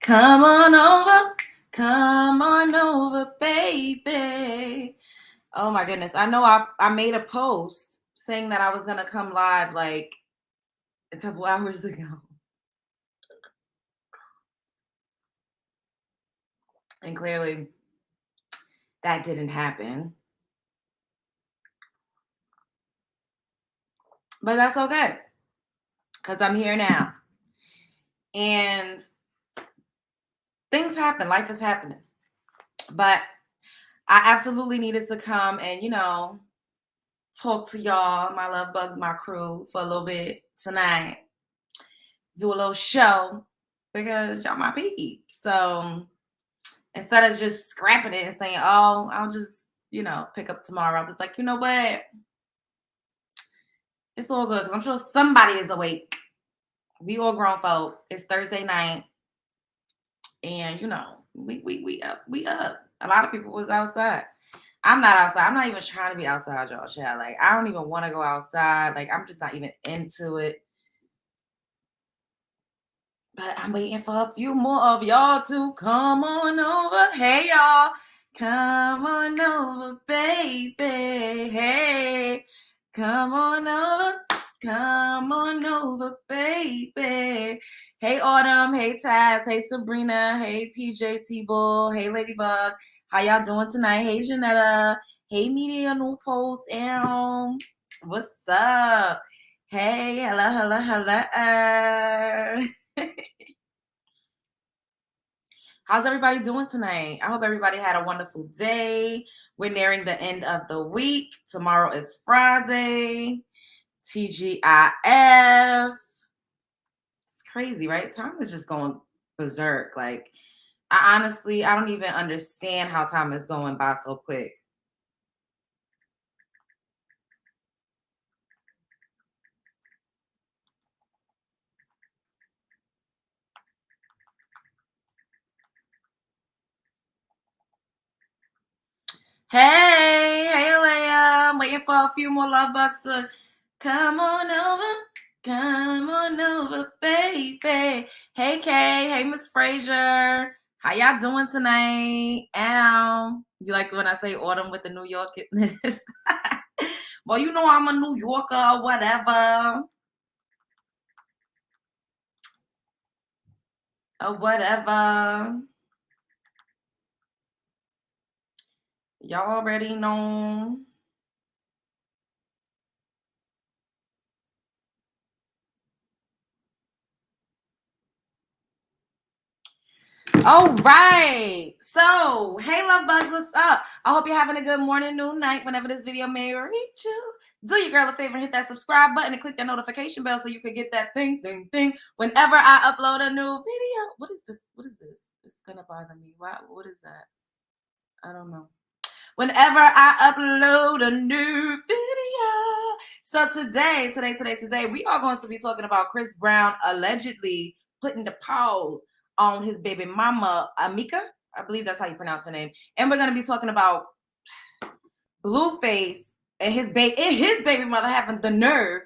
Come on over. Come on over, baby. Oh my goodness. I know I made a post saying that I was going to come live like a couple hours ago. And clearly that didn't happen. But that's okay. Because I'm here now. And things happen. Life is happening. But I absolutely needed to come and, talk to y'all, my love bugs, my crew, for a little bit tonight. Do a little show because y'all my peeps. So instead of just scrapping it and saying, oh, I'll just, pick up tomorrow, I was like, you know what? It's all good because I'm sure somebody is awake. We all grown folk. It's Thursday night. And we up. A lot of people was outside. I'm not outside. I'm not even trying to be outside, y'all. Chat. Like, I don't even want to go outside. Like, I'm just not even into it. But I'm waiting for a few more of y'all to come on over. Hey, y'all. Come on over, baby. Hey, come on over. Come on over, baby. Hey, Autumn. Hey, Taz. Hey, Sabrina. Hey, PJ T-Bull. Hey, Ladybug. How y'all doing tonight? Hey, Janetta. Hey, Media New Post. What's up? Hey, hello. How's everybody doing tonight? I hope everybody had a wonderful day. We're nearing the end of the week. Tomorrow is Friday. TGIF. It's crazy, right? Time is just going berserk. Like, I don't even understand how time is going by so quick. Hey, Leia. I'm waiting for a few more love bucks to come on over. Come on over, baby. Hey, Kay. Hey, Miss Frazier. How y'all doing tonight? You like when I say autumn with the New Yorkness? Well, you know I'm a New Yorker, whatever. Or whatever. Y'all already know. All right. So, hey, love bugs, what's up? I hope you're having a good morning, noon, night, whenever this video may reach you. Do your girl a favor and hit that subscribe button and click that notification bell so you can get that thing whenever I upload a new video. What is this? It's gonna bother me. What is that? I don't know. Whenever I upload a new video. So today, we are going to be talking about Chris Brown allegedly putting the pause on his baby mama, Amika. I believe that's how you pronounce her name. And we're going to be talking about Blueface and his baby mother having the nerve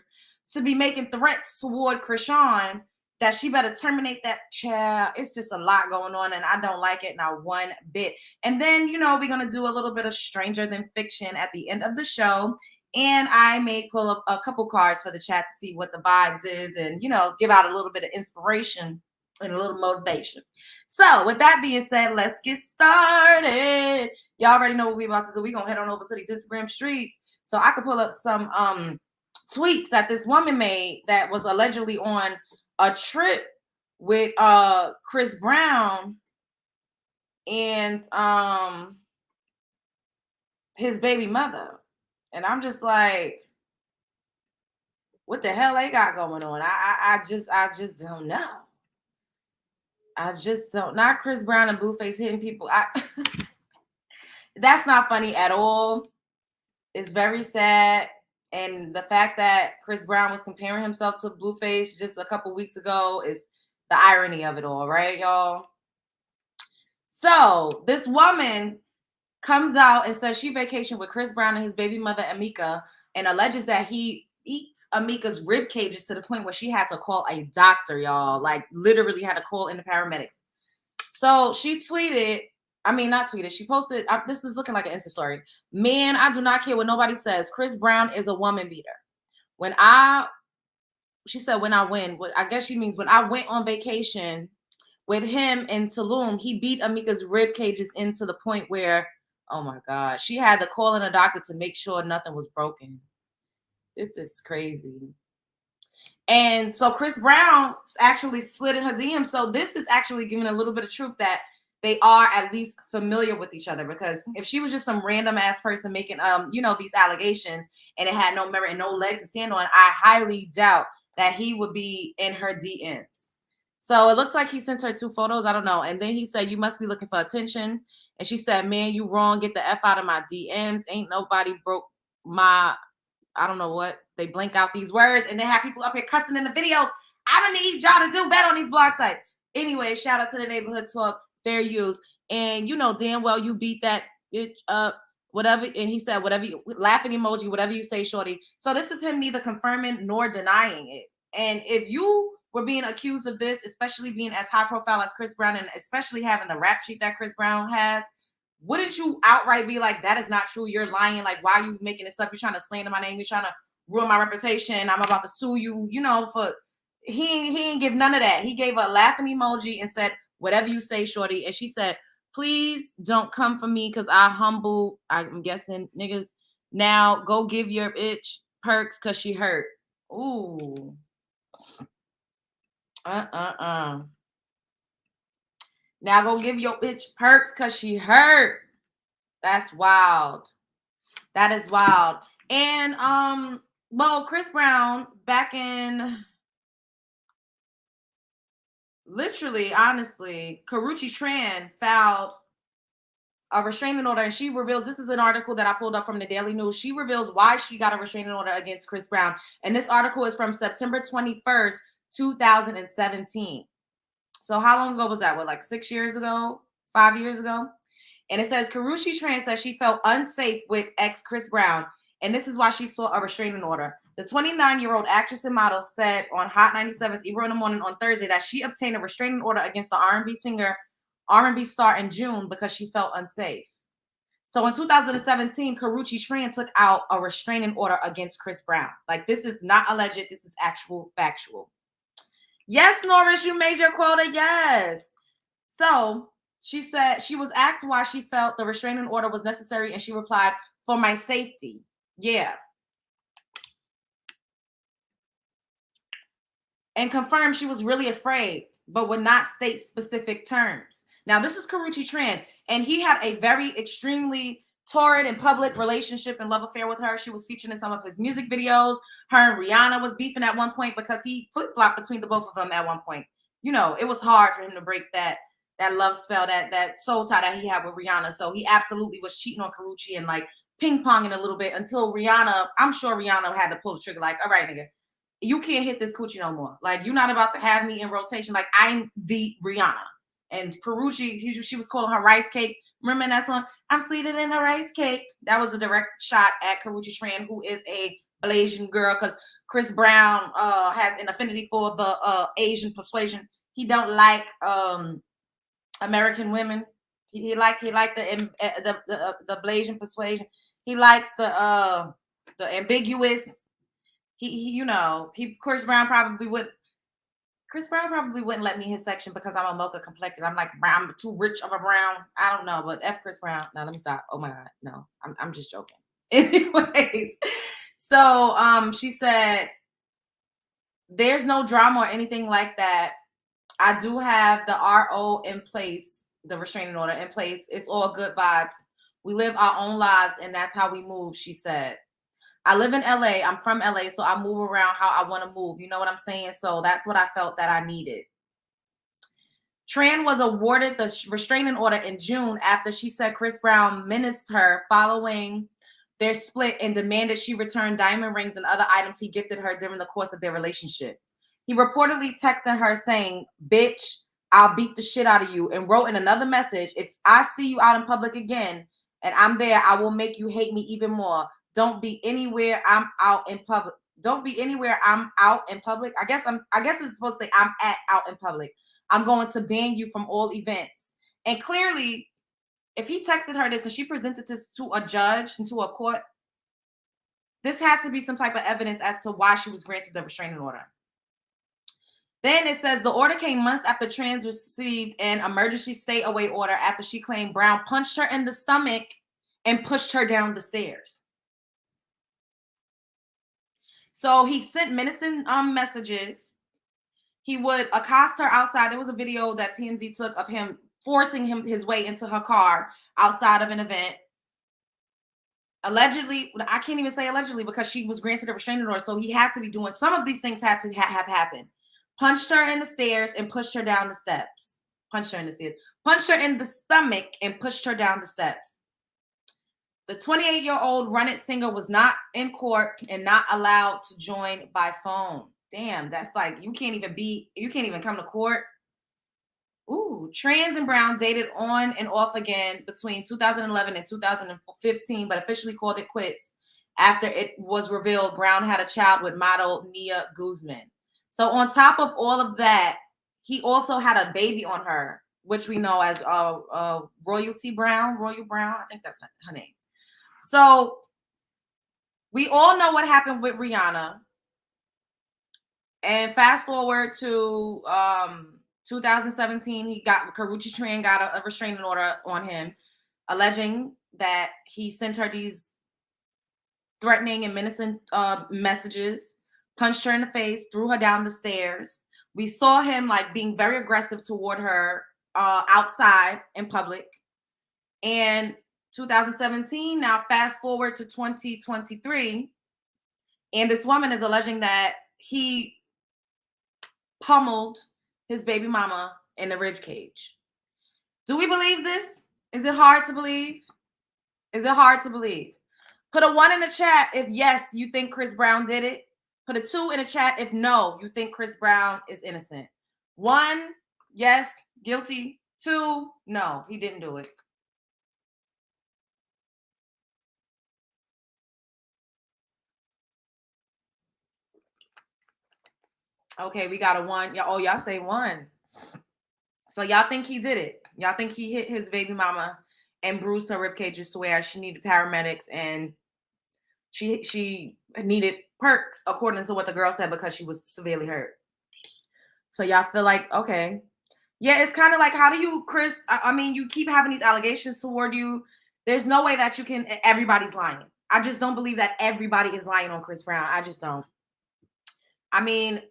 to be making threats toward Chrisean that she better terminate that child. It's just a lot going on, and I don't like it not one bit. And then, we're going to do a little bit of Stranger Than Fiction at the end of the show. And I may pull up a couple cards for the chat to see what the vibes is and, give out a little bit of inspiration and a little motivation. So with that being said, let's get started. Y'all already know what we about to do. We're going to head on over to these Instagram streets. So I could pull up some tweets that this woman made that was allegedly on a trip with Chris Brown and his baby mother. And I'm just like, what the hell they got going on? I just don't know. I just don't. Not Chris Brown and Blueface hitting people. That's not funny at all. It's very sad. And the fact that Chris Brown was comparing himself to Blueface just a couple weeks ago is the irony of it all, right, y'all? So this woman comes out and says she vacationed with Chris Brown and his baby mother, Amika, and alleges that he eats Amika's rib cages to the point where she had to call a doctor, y'all. Like, literally had to call in the paramedics. So she tweeted, I mean, not tweeted, she posted, this is looking like an Insta story. Man, I do not care what nobody says. Chris Brown is a woman beater. When I, she said, when I win, I guess she means when I went on vacation with him in Tulum, he beat Amika's rib cages into the point where, oh my God, she had to call in a doctor to make sure nothing was broken. This is crazy. And so Chris Brown actually slid in her DM. So this is actually giving a little bit of truth that they are at least familiar with each other. Because if she was just some random ass person making these allegations and it had no merit and no legs to stand on, I highly doubt that he would be in her DMs. So it looks like he sent her 2 photos. I don't know. And then he said, "You must be looking for attention." And she said, "Man, you wrong. Get the F out of my DMs. Ain't nobody broke my," I don't know what, they blank out these words and they have people up here cussing in the videos. I'm gonna need y'all to do better on these blog sites. Anyway, shout out to the neighborhood talk, fair use. And you know damn well you beat that bitch up, whatever. And he said, whatever you, laughing emoji, whatever you say, shorty. So this is him neither confirming nor denying it. And if you were being accused of this, especially being as high profile as Chris Brown and especially having the rap sheet that Chris Brown has, wouldn't you outright be like, that is not true, you're lying, like why are you making this up, you're trying to slander my name, you're trying to ruin my reputation, I'm about to sue you, for he ain't give none of that. He gave a laughing emoji and said, whatever you say, shorty. And she said, please don't come for me because I'm guessing niggas, now go give your bitch perks because she hurt. Ooh. Now go give your bitch perks because she hurt. That's wild. That is wild. And well, Chris Brown back in literally, honestly, Karrueche Tran filed a restraining order, and she reveals, this is an article that I pulled up from the Daily News. She reveals why she got a restraining order against Chris Brown. And this article is from September 21st, 2017. So how long ago was that? What, like 6 years ago? 5 years ago? And it says, Karrueche Tran says she felt unsafe with ex Chris Brown, and this is why she sought a restraining order. The 29-year-old actress and model said on Hot 97's Ebro in the Morning on Thursday that she obtained a restraining order against the R&B star in June because she felt unsafe. So in 2017, Karrueche Tran took out a restraining order against Chris Brown. Like, this is not alleged, this is actual factual. Yes, Norris, you made your quota, yes. So she said she was asked why she felt the restraining order was necessary, and she replied, for my safety. Yeah. And confirmed she was really afraid, but would not state specific terms. Now, this is Karrueche Tran, and he had a very extremely torrid and public relationship and love affair with her. She was featured in some of his music videos. Her and Rihanna was beefing at one point because he flip-flopped between the both of them at one point. It was hard for him to break that love spell, that soul tie that he had with Rihanna. So he absolutely was cheating on Karrueche and like ping-ponging a little bit until Rihanna, I'm sure Rihanna had to pull the trigger like, all right, nigga, you can't hit this coochie no more. Like, you're not about to have me in rotation. Like, I'm the Rihanna. And Karrueche, she was calling her rice cake. Remember that song? I'm sweeter than a rice cake. That was a direct shot at Karrueche Tran, who is a Blasian girl, because Chris Brown has an affinity for the Asian persuasion. He don't like American women. He like the Blasian persuasion. He likes the ambiguous. Chris Brown probably wouldn't let me in his section because I'm a mocha complected. I'm like, I'm too rich of a brown. I don't know, but F Chris Brown. No, let me stop. Oh my God, no, I'm just joking. Anyways, so she said, there's no drama or anything like that. I do have the RO in place, the restraining order in place. It's all good vibes. We live our own lives, and that's how we move, she said. I live in LA. I'm from LA, so I move around how I want to move. You know what I'm saying? So that's what I felt that I needed. Tran was awarded the restraining order in June after she said Chris Brown menaced her following their split and demanded she return diamond rings and other items he gifted her during the course of their relationship. He reportedly texted her saying, bitch, I'll beat the shit out of you, and wrote in another message, if I see you out in public again and I'm there, I will make you hate me even more. Don't be anywhere I'm out in public. Don't be anywhere I'm out in public. I guess it's supposed to say I'm out in public. I'm going to ban you from all events. And clearly, if he texted her this and she presented this to a judge and to a court, this had to be some type of evidence as to why she was granted the restraining order. Then it says the order came months after trans received an emergency stay away order after she claimed Brown punched her in the stomach and pushed her down the stairs. So he sent menacing messages. He would accost her outside. There was a video that TMZ took of him forcing his way into her car outside of an event. Allegedly, I can't even say allegedly because she was granted a restraining order. So he had to be doing, some of these things had to have happened. Punched her in the stairs and pushed her down the steps. Punched her in the stairs. Punched her in the stomach and pushed her down the steps. The 28-year-old Run It singer was not in court and not allowed to join by phone. Damn, that's like, you can't even come to court. Ooh, Trans and Brown dated on and off again between 2011 and 2015, but officially called it quits after it was revealed Brown had a child with model Nia Guzman. So on top of all of that, he also had a baby on her, which we know as Royal Brown. I think that's her name. So we all know what happened with Rihanna. And fast forward to 2017, Karrueche Tran got a restraining order on him, alleging that he sent her these threatening and menacing messages, punched her in the face, threw her down the stairs. We saw him like being very aggressive toward her outside in public. And 2017, now fast forward to 2023, and this woman is alleging that he pummeled his baby mama in the rib cage. Do we believe this? Is it hard to believe? Is it hard to believe? Put a 1 in the chat if yes, you think Chris Brown did it. Put a 2 in the chat if no, you think Chris Brown is innocent. 1, yes, guilty. 2, no, he didn't do it. Okay, we got a 1. Oh, y'all say 1. So y'all think he did it. Y'all think he hit his baby mama and bruised her ribcage just to where she needed paramedics and she needed perks, according to what the girl said, because she was severely hurt. So y'all feel like, okay. Yeah, it's kind of like, how do you, Chris, I mean, you keep having these allegations toward you. There's no way that you can, everybody's lying. I just don't believe that everybody is lying on Chris Brown. I just don't. I mean,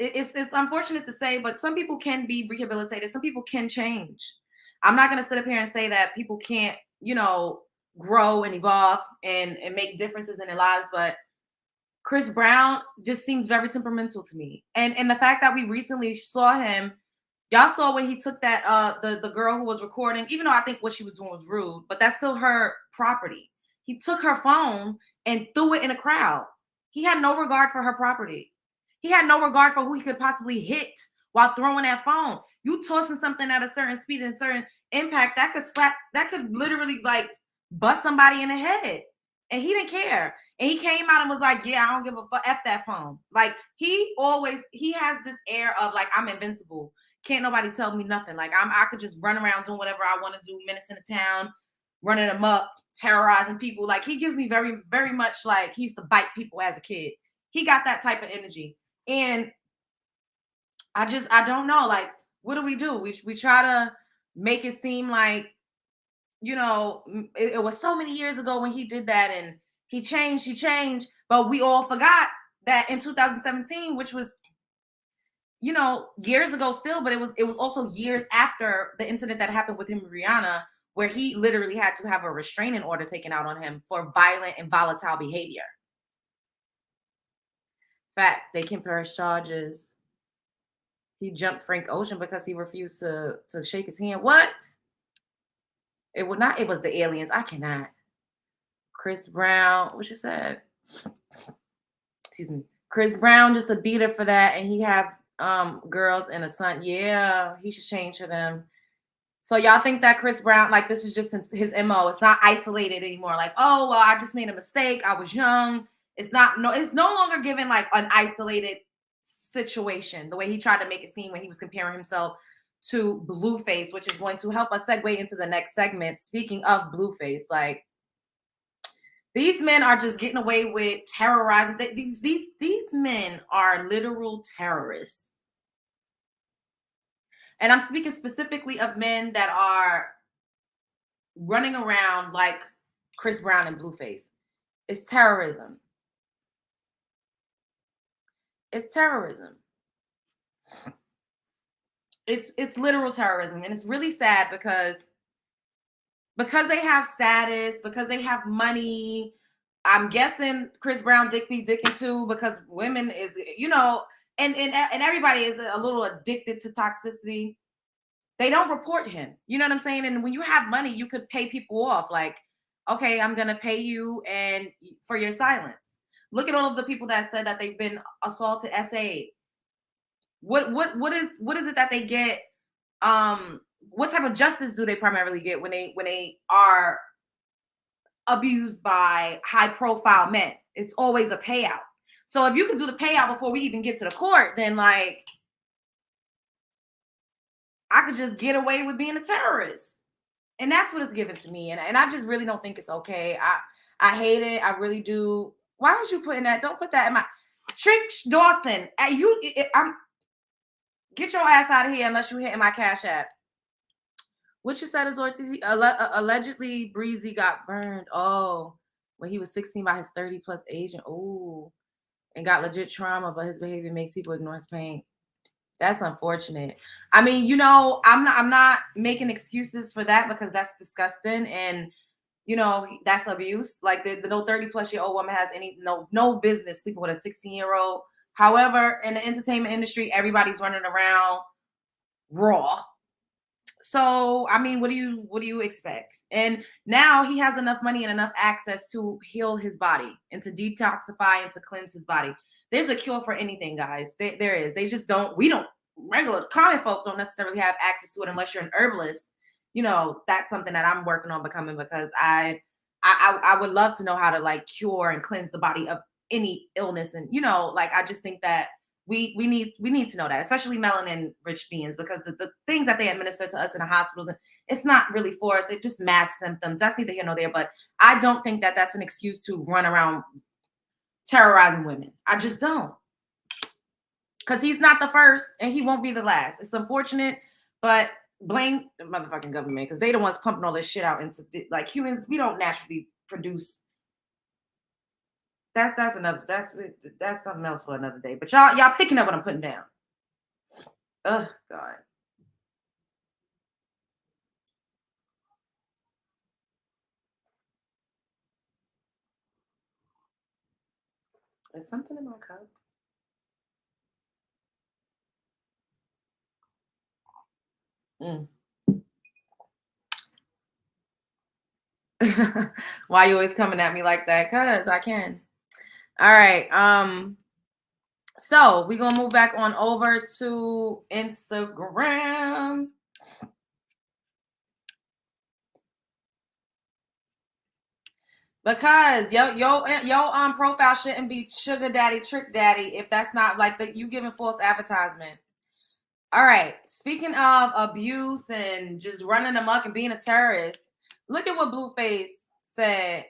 it's unfortunate to say, but some people can be rehabilitated. Some people can change. I'm not going to sit up here and say that people can't, grow and evolve and make differences in their lives. But Chris Brown just seems very temperamental to me. And the fact that we recently saw him, y'all saw when he took that, the girl who was recording, even though I think what she was doing was rude, but that's still her property. He took her phone and threw it in a crowd. He had no regard for her property. He had no regard for who he could possibly hit while throwing that phone. You tossing something at a certain speed and certain impact, that could literally like bust somebody in the head. And he didn't care. And he came out and was like, yeah, I don't give a fuck, F that phone. Like he has this air of like, I'm invincible. Can't nobody tell me nothing. Like I could just run around doing whatever I want to do, menacing the town, running them up, terrorizing people. Like he gives me very, very much like he used to bite people as a kid. He got that type of energy. And I don't know, like, what do? We try to make it seem like, it was so many years ago when he did that and he changed, but we all forgot that in 2017, which was, years ago still, but it was also years after the incident that happened with him and Rihanna, where he literally had to have a restraining order taken out on him for violent and volatile behavior. Fact, they can press charges. He jumped Frank Ocean because he refused to shake his hand. What? It was the aliens. I cannot. Chris Brown, what you said? Excuse me. Chris Brown just a beater for that, and he have girls and a son. Yeah, he should change for them. So y'all think that Chris Brown, like this is just his MO. It's not isolated anymore. Like, oh well, I just made a mistake. I was young. It's no longer given like an isolated situation, the way he tried to make it seem when he was comparing himself to Blueface, which is going to help us segue into the next segment. Speaking of Blueface, like these men are just getting away with terrorizing. These men are literal terrorists. And I'm speaking specifically of men that are running around like Chris Brown and Blueface. It's terrorism. It's terrorism. It's literal terrorism. And it's really sad because they have status, because they have money. I'm guessing Chris Brown dick be dicking too, because women is, and everybody is a little addicted to toxicity. They don't report him. You know what I'm saying? And when you have money, you could pay people off. Like, okay, I'm gonna pay you and for your silence. Look at all of the people that said that they've been assaulted, SA. What is it that they get? What type of justice do they primarily get when they are abused by high profile men? It's always a payout. So if you could do the payout before we even get to the court, then like I could just get away with being a terrorist. And that's what it's given to me. And I just really don't think it's okay. I hate it. I really do. Why was you putting that? Don't put that in my Trish Dawson. I'm get your ass out of here unless you're hitting my Cash App. What you said is Ortiz allegedly Breezy got burned. Oh, when he was 16 by his 30 plus agent. Oh, and got legit trauma, but his behavior makes people ignore his pain. That's unfortunate. I mean, I'm not making excuses for that because that's disgusting and that's abuse. Like the no 30 plus year old woman has no business sleeping with a 16-year-old. However, in the entertainment industry, everybody's running around raw. So, I mean, what do you expect? And now he has enough money and enough access to heal his body and to detoxify and to cleanse his body. There's a cure for anything, guys. There is. They just regular common folk don't necessarily have access to it unless you're an herbalist. That's something that I'm working on becoming because I would love to know how to like cure and cleanse the body of any illness. And, like, I just think that we need to know that, especially melanin rich beings, because the things that they administer to us in the hospitals, and it's not really for us. It just masks symptoms. That's neither here nor there. But I don't think that that's an excuse to run around terrorizing women. I just don't, because he's not the first and he won't be the last. It's unfortunate, but blame the motherfucking government because they the ones pumping all this shit out into like humans. We don't naturally produce. That's something else for another day. But y'all picking up what I'm putting down. Oh God. There's something in my cup. Why you always coming at me like that? Cause I can. All right. So we're gonna move back on over to Instagram. Because your profile shouldn't be sugar daddy, trick daddy if that's not like you giving false advertisement. All right. Speaking of abuse and just running amok and being a terrorist, look at what Blueface said.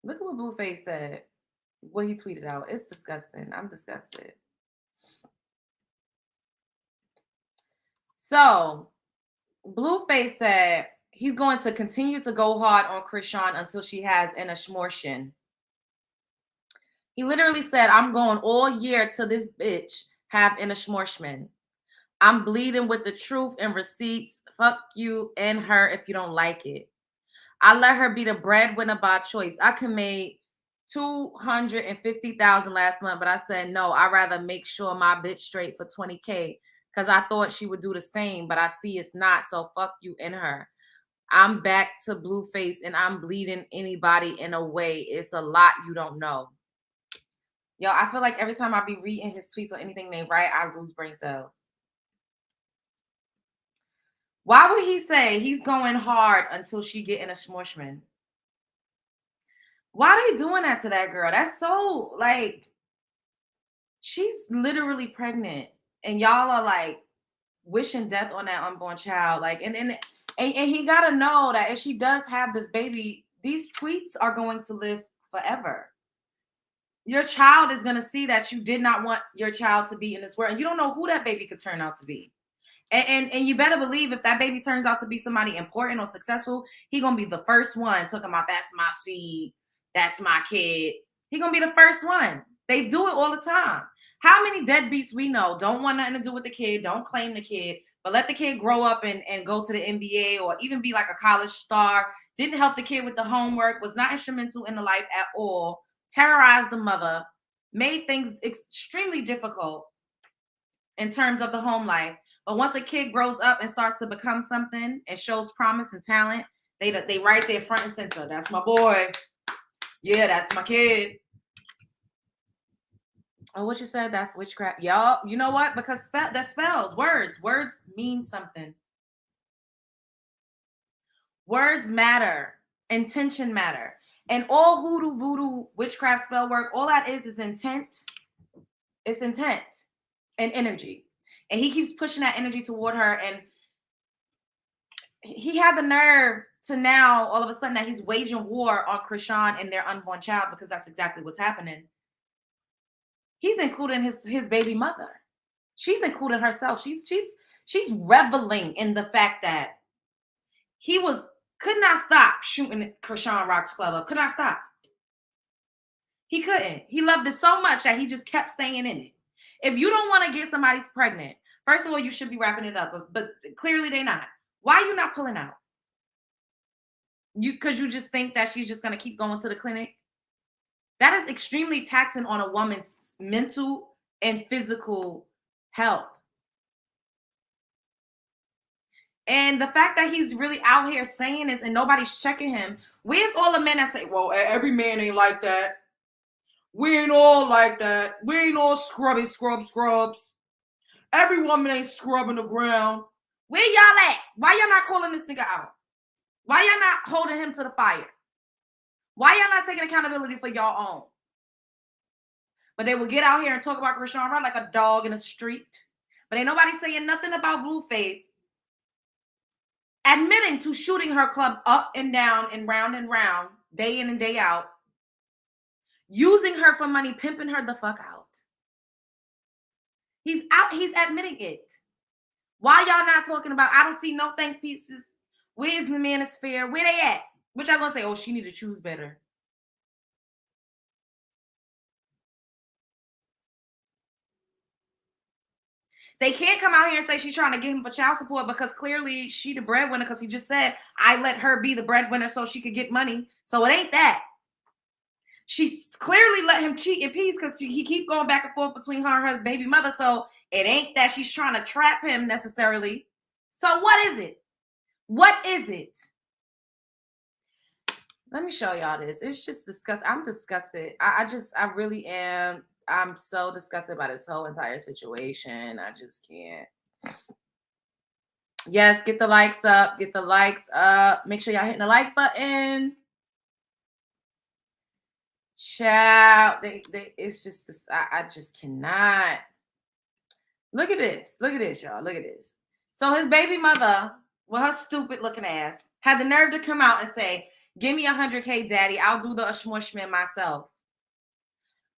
Look at what Blueface said. What he tweeted out. It's disgusting. I'm disgusted. So Blueface said he's going to continue to go hard on Chrisean until she has an abortion. He literally said, I'm going all year till this bitch have an abortion. I'm bleeding with the truth and receipts. Fuck you and her if you don't like it. I let her be the breadwinner by choice. I could make $250,000 last month, but I said no. I'd rather make sure my bitch straight for $20K because I thought she would do the same, but I see it's not. So fuck you and her. I'm back to Blueface and I'm bleeding anybody in a way. It's a lot you don't know. Yo, I feel like every time I be reading his tweets or anything they write, I lose brain cells. Why would he say he's going hard until she get in a smorshman? Why they doing that to that girl? That's so like she's literally pregnant, and y'all are like wishing death on that unborn child. Like, and he got to know that if she does have this baby, these tweets are going to live forever. Your child is going to see that you did not want your child to be in this world, and you don't know who that baby could turn out to be. And you better believe if that baby turns out to be somebody important or successful, he gonna be the first one talking about that's my seed, that's my kid. He gonna be the first one. They do it all the time. How many deadbeats we know don't want nothing to do with the kid, don't claim the kid, but let the kid grow up and go to the NBA or even be like a college star, didn't help the kid with the homework, was not instrumental in the life at all, terrorized the mother, made things extremely difficult in terms of the home life. But once a kid grows up and starts to become something and shows promise and talent, they right there front and center. That's my boy. Yeah, that's my kid. Oh, what you said? That's witchcraft. Y'all, you know what? Because that spells, words mean something. Words matter. Intention matter. And all hoodoo, voodoo, witchcraft, spell work, all that is intent. It's intent and energy. And he keeps pushing that energy toward her. And he had the nerve to now all of a sudden that he's waging war on Chrisean and their unborn child, because that's exactly what's happening. He's including his baby mother. She's including herself. She's reveling in the fact that he could not stop shooting Chrisean Rock's club up. Could not stop. He couldn't. He loved it so much that he just kept staying in it. If you don't want to get somebody's pregnant, first of all, you should be wrapping it up. But clearly they're not. Why are you not pulling out? Because you just think that she's just going to keep going to the clinic. That is extremely taxing on a woman's mental and physical health. And the fact that he's really out here saying this and nobody's checking him. Where's all the men that say, well, every man ain't like that. We ain't all like that. We ain't all scrubs. Every woman ain't scrubbing the ground. Where y'all at? Why y'all not calling this nigga out? Why y'all not holding him to the fire? Why y'all not taking accountability for y'all own? But they will get out here and talk about Chrisean Rock like a dog in the street. But ain't nobody saying nothing about Blueface admitting to shooting her club up and down and round, day in and day out, using her for money, pimping her the fuck out. He's out. He's admitting it. Why y'all not talking about, I don't see no think pieces. Where's the manosphere? Where they at? Which y'all gonna say, oh, she need to choose better. They can't come out here and say she's trying to get him for child support because clearly she the breadwinner, because he just said, I let her be the breadwinner so she could get money. So it ain't that. She clearly let him cheat in peace because he keep going back and forth between her and her baby mother. So it ain't that she's trying to trap him necessarily. So what is it? What is it? Let me show y'all this. It's just disgusting. I'm disgusted. I really am. I'm so disgusted by this whole entire situation. I just can't. Yes, get the likes up. Get the likes up. Make sure y'all hitting the like button. Child, it's just this. I just cannot. Look at this. Look at this, y'all. Look at this. So his baby mother, with her stupid looking ass, had the nerve to come out and say, give me $100K, daddy. I'll do the ashmushman myself.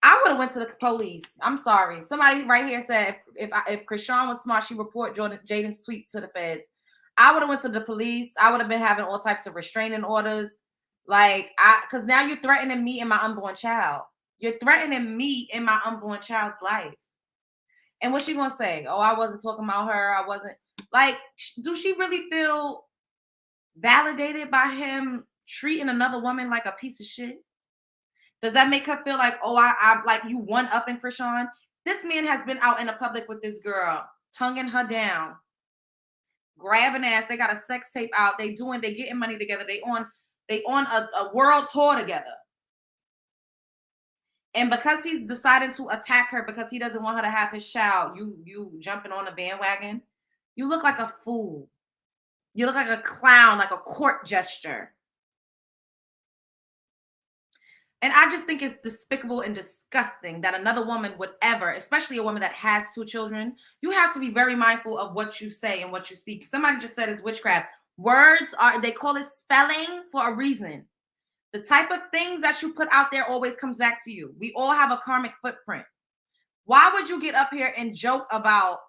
I would have went to the police. I'm sorry. Somebody right here said if Chrisean was smart, she'd report Jaden's tweet to the feds. I would have went to the police. I would have been having all types of restraining orders. Because now you're threatening me and my unborn child. You're threatening me and my unborn child's life. And what's she gonna say? Oh, I wasn't talking about her. I wasn't. Like, do she really feel validated by him treating another woman like a piece of shit? Does that make her feel like, oh, I like you one up in Chrisean? This man has been out in the public with this girl, tonguing her down, grabbing ass. They got a sex tape out. They getting money together. They on a world tour together. And because he's deciding to attack her because he doesn't want her to have his child, you jumping on the bandwagon. You look like a fool. You look like a clown, like a court gesture. And I just think it's despicable and disgusting that another woman would ever, especially a woman that has 2 children, you have to be very mindful of what you say and what you speak. Somebody just said it's witchcraft. Words are, they call it spelling for a reason. The type of things that you put out there always comes back to you. We all have a karmic footprint. Why would you get up here and joke about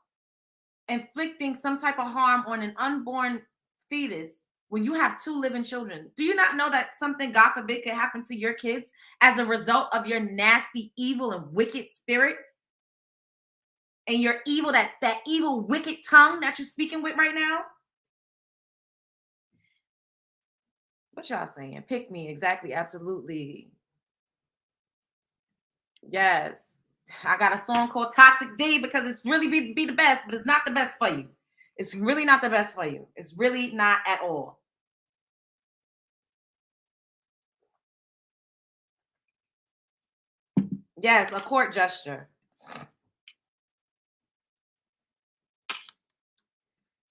inflicting some type of harm on an unborn fetus when you have 2 living children? Do you not know that something, God forbid, could happen to your kids as a result of your nasty, evil, and wicked spirit? And your evil, that evil, wicked tongue that you're speaking with right now? What y'all saying? Pick me. Exactly. Absolutely. Yes. I got a song called Toxic D because it's really be the best, but it's not the best for you. It's really not the best for you. It's really not at all. Yes, a court gesture.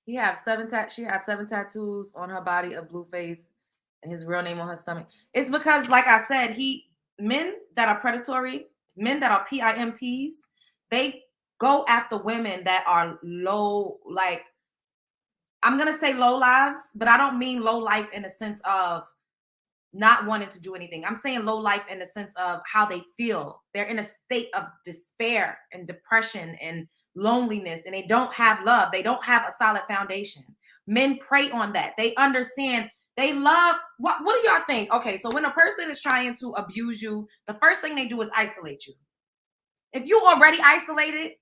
She have 7 tattoos on her body of Blueface and his real name on her stomach. It's because, like I said, men that are predatory, men that are PIMPs, they go after women that are low, like, I'm gonna say low lives, but I don't mean low life in the sense of not wanting to do anything. I'm saying low life in the sense of how they feel. They're in a state of despair and depression and loneliness, and they don't have love. They don't have a solid foundation. Men prey on that. They understand. They love. What do y'all think? Okay, so when a person is trying to abuse you, the first thing they do is isolate you. If you already isolated,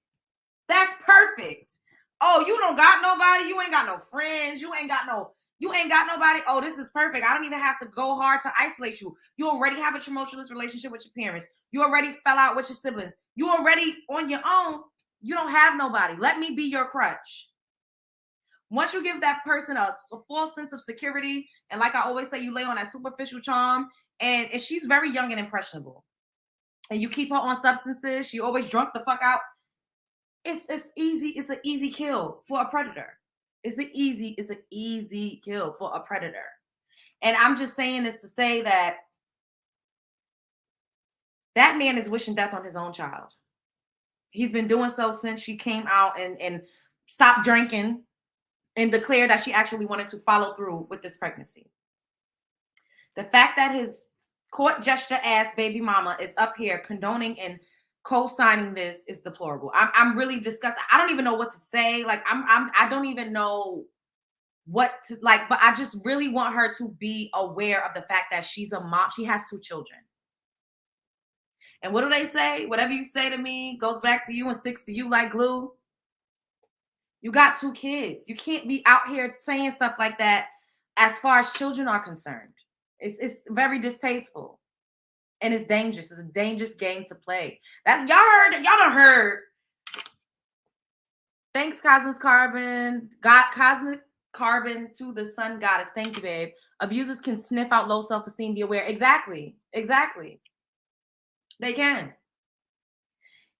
that's perfect. Oh, you don't got nobody. You ain't got no friends. You ain't got nobody. Oh, this is perfect. I don't even have to go hard to isolate you. You already have a tumultuous relationship with your parents. You already fell out with your siblings. You already on your own. You don't have nobody. Let me be your crutch. Once you give that person a false sense of security, and like I always say, you lay on that superficial charm, and she's very young and impressionable, and you keep her on substances, she always drunk the fuck out. It's easy. It's an easy kill for a predator. It's an easy kill for a predator. And I'm just saying this to say that that man is wishing death on his own child. He's been doing so since she came out and stopped drinking and declared that she actually wanted to follow through with this pregnancy. The fact that his court gesture ass baby mama is up here condoning and co-signing this is deplorable. I'm really disgusted. I don't even know what to say. Like I don't even know what to like, but I just really want her to be aware of the fact that she's a mom. She has 2 children. And what do they say? Whatever you say to me goes back to you and sticks to you like glue. You got 2 kids. You can't be out here saying stuff like that as far as children are concerned. It's very distasteful. And it's dangerous. It's a dangerous game to play. That y'all done heard. Thanks, Cosmic Carbon. Cosmic Carbon to the sun goddess. Thank you, babe. Abusers can sniff out low self-esteem. Be aware. Exactly. They can.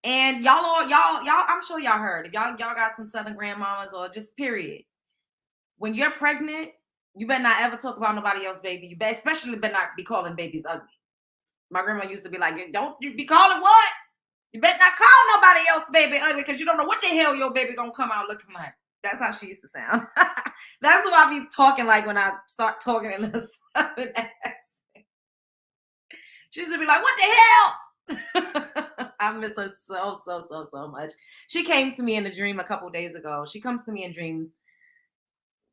And y'all, I'm sure y'all heard. If y'all got some Southern grandmamas or just period. When you're pregnant, you better not ever talk about nobody else, baby. You better, especially better not be calling babies ugly. My grandma used to be like, don't you be calling what? You better not call nobody else baby ugly because you don't know what the hell your baby gonna come out looking like. That's how she used to sound. That's what I be talking like when I start talking in a Southern accent. She used to be like, what the hell? I miss her so much. She came to me in a dream a couple days ago. She comes to me in dreams.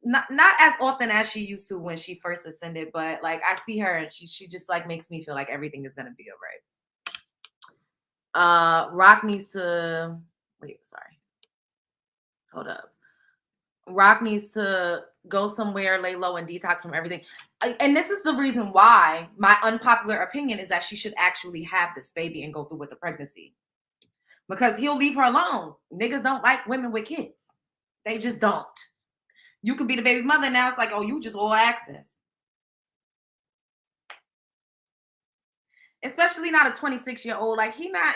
Not as often as she used to when she first ascended, but like I see her and she just like makes me feel like everything is gonna be all right. Rock needs to hold up. Rock needs to go somewhere, lay low, and detox from everything. And this is the reason why my unpopular opinion is that she should actually have this baby and go through with the pregnancy. Because he'll leave her alone. Niggas don't like women with kids. They just don't. You could be the baby mother. Now it's like, oh, you just all access. Especially not a 26-year-old. Like he's gonna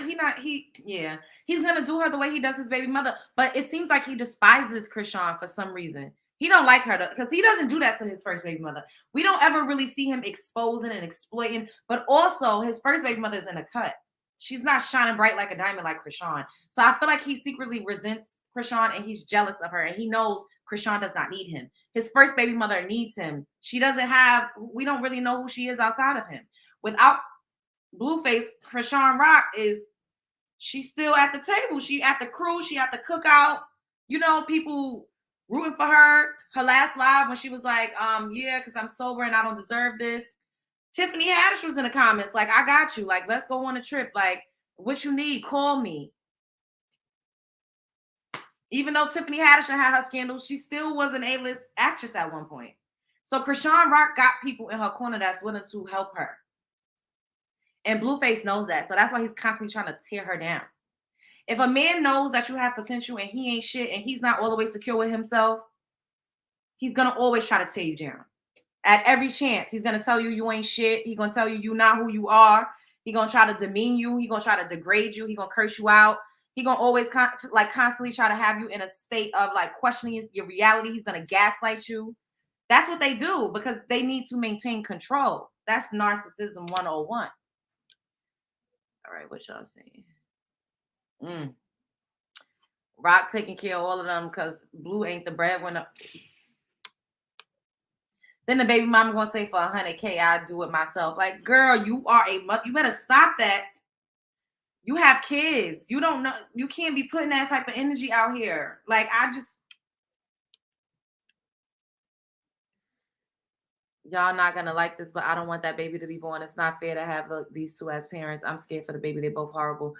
do her the way he does his baby mother. But it seems like he despises Chrisean for some reason. He don't like her because he doesn't do that to his first baby mother. We don't ever really see him exposing and exploiting, but also his first baby mother is in a cut. She's not shining bright like a diamond like Chrisean. So I feel like he secretly resents Chrisean and he's jealous of her and he knows Chrisean does not need him. His first baby mother needs him. She doesn't have, we don't really know who she is outside of him. Without Blueface, Chrisean Rock she's still at the table. She at the crew, she at the cookout. You know, people rooting for her. Her last live when she was like, yeah, because I'm sober and I don't deserve this. Tiffany Haddish was in the comments like, I got you. Like, let's go on a trip. Like, what you need, call me. Even though Tiffany Haddish had her scandals, she still was an A-list actress at one point. So Chrisean Rock got people in her corner that's willing to help her. And Blueface knows that. So that's why he's constantly trying to tear her down. If a man knows that you have potential and he ain't shit and he's not all the way secure with himself, he's going to always try to tear you down. At every chance, he's going to tell you you ain't shit. He's going to tell you you're not who you are. He's going to try to demean you. He's going to try to degrade you. He's going to curse you out. He's going to always constantly try to have you in a state of like questioning your reality. He's going to gaslight you. That's what they do because they need to maintain control. That's narcissism 101. All right, what y'all saying? Rock taking care of all of them because Blue ain't the breadwinner. Then the baby mama gonna say for $100K, I do it myself. Like, girl, you are a mother. You better stop that. You have kids. You don't know. You can't be putting that type of energy out here. Like, y'all not gonna like this, but I don't want that baby to be born. It's not fair to have these two as parents. I'm scared for the baby. They're both horrible.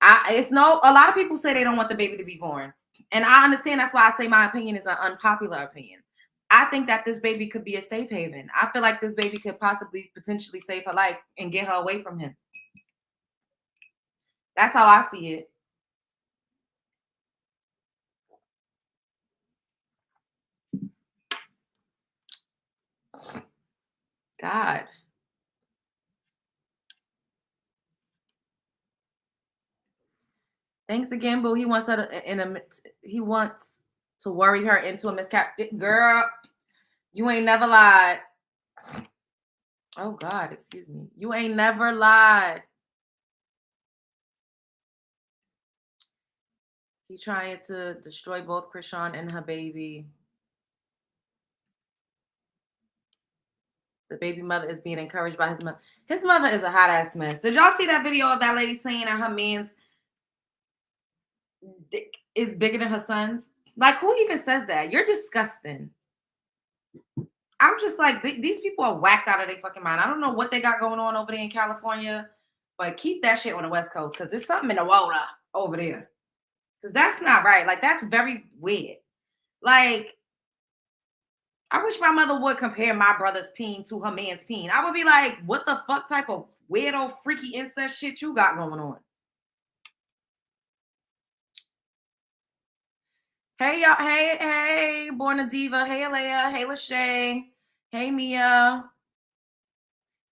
A lot of people say they don't want the baby to be born. And I understand that's why I say my opinion is an unpopular opinion. I think that this baby could be a safe haven. I feel like this baby could potentially save her life and get her away from him. That's how I see it. God. Thanks again, boo. He wants to worry her into a miscap. Girl, you ain't never lied. Oh God, excuse me. You ain't never lied. He trying to destroy both Chrisean and her baby. The baby mother is being encouraged by his mother. His mother is a hot ass mess. Did y'all see that video of that lady saying that her man's dick is bigger than her son's? Like, who even says that? You're disgusting. I'm just like, these people are whacked out of their fucking mind. I don't know what they got going on over there in California, but keep that shit on the West Coast because there's something in the water over there. Because that's not right. Like, that's very weird. Like, I wish my mother would compare my brother's peen to her man's peen. I would be like, what the fuck type of weirdo, freaky incest shit you got going on? Hey, y'all. Hey, Born a Diva. Hey, Alea. Hey, Lachey. Hey, Mia.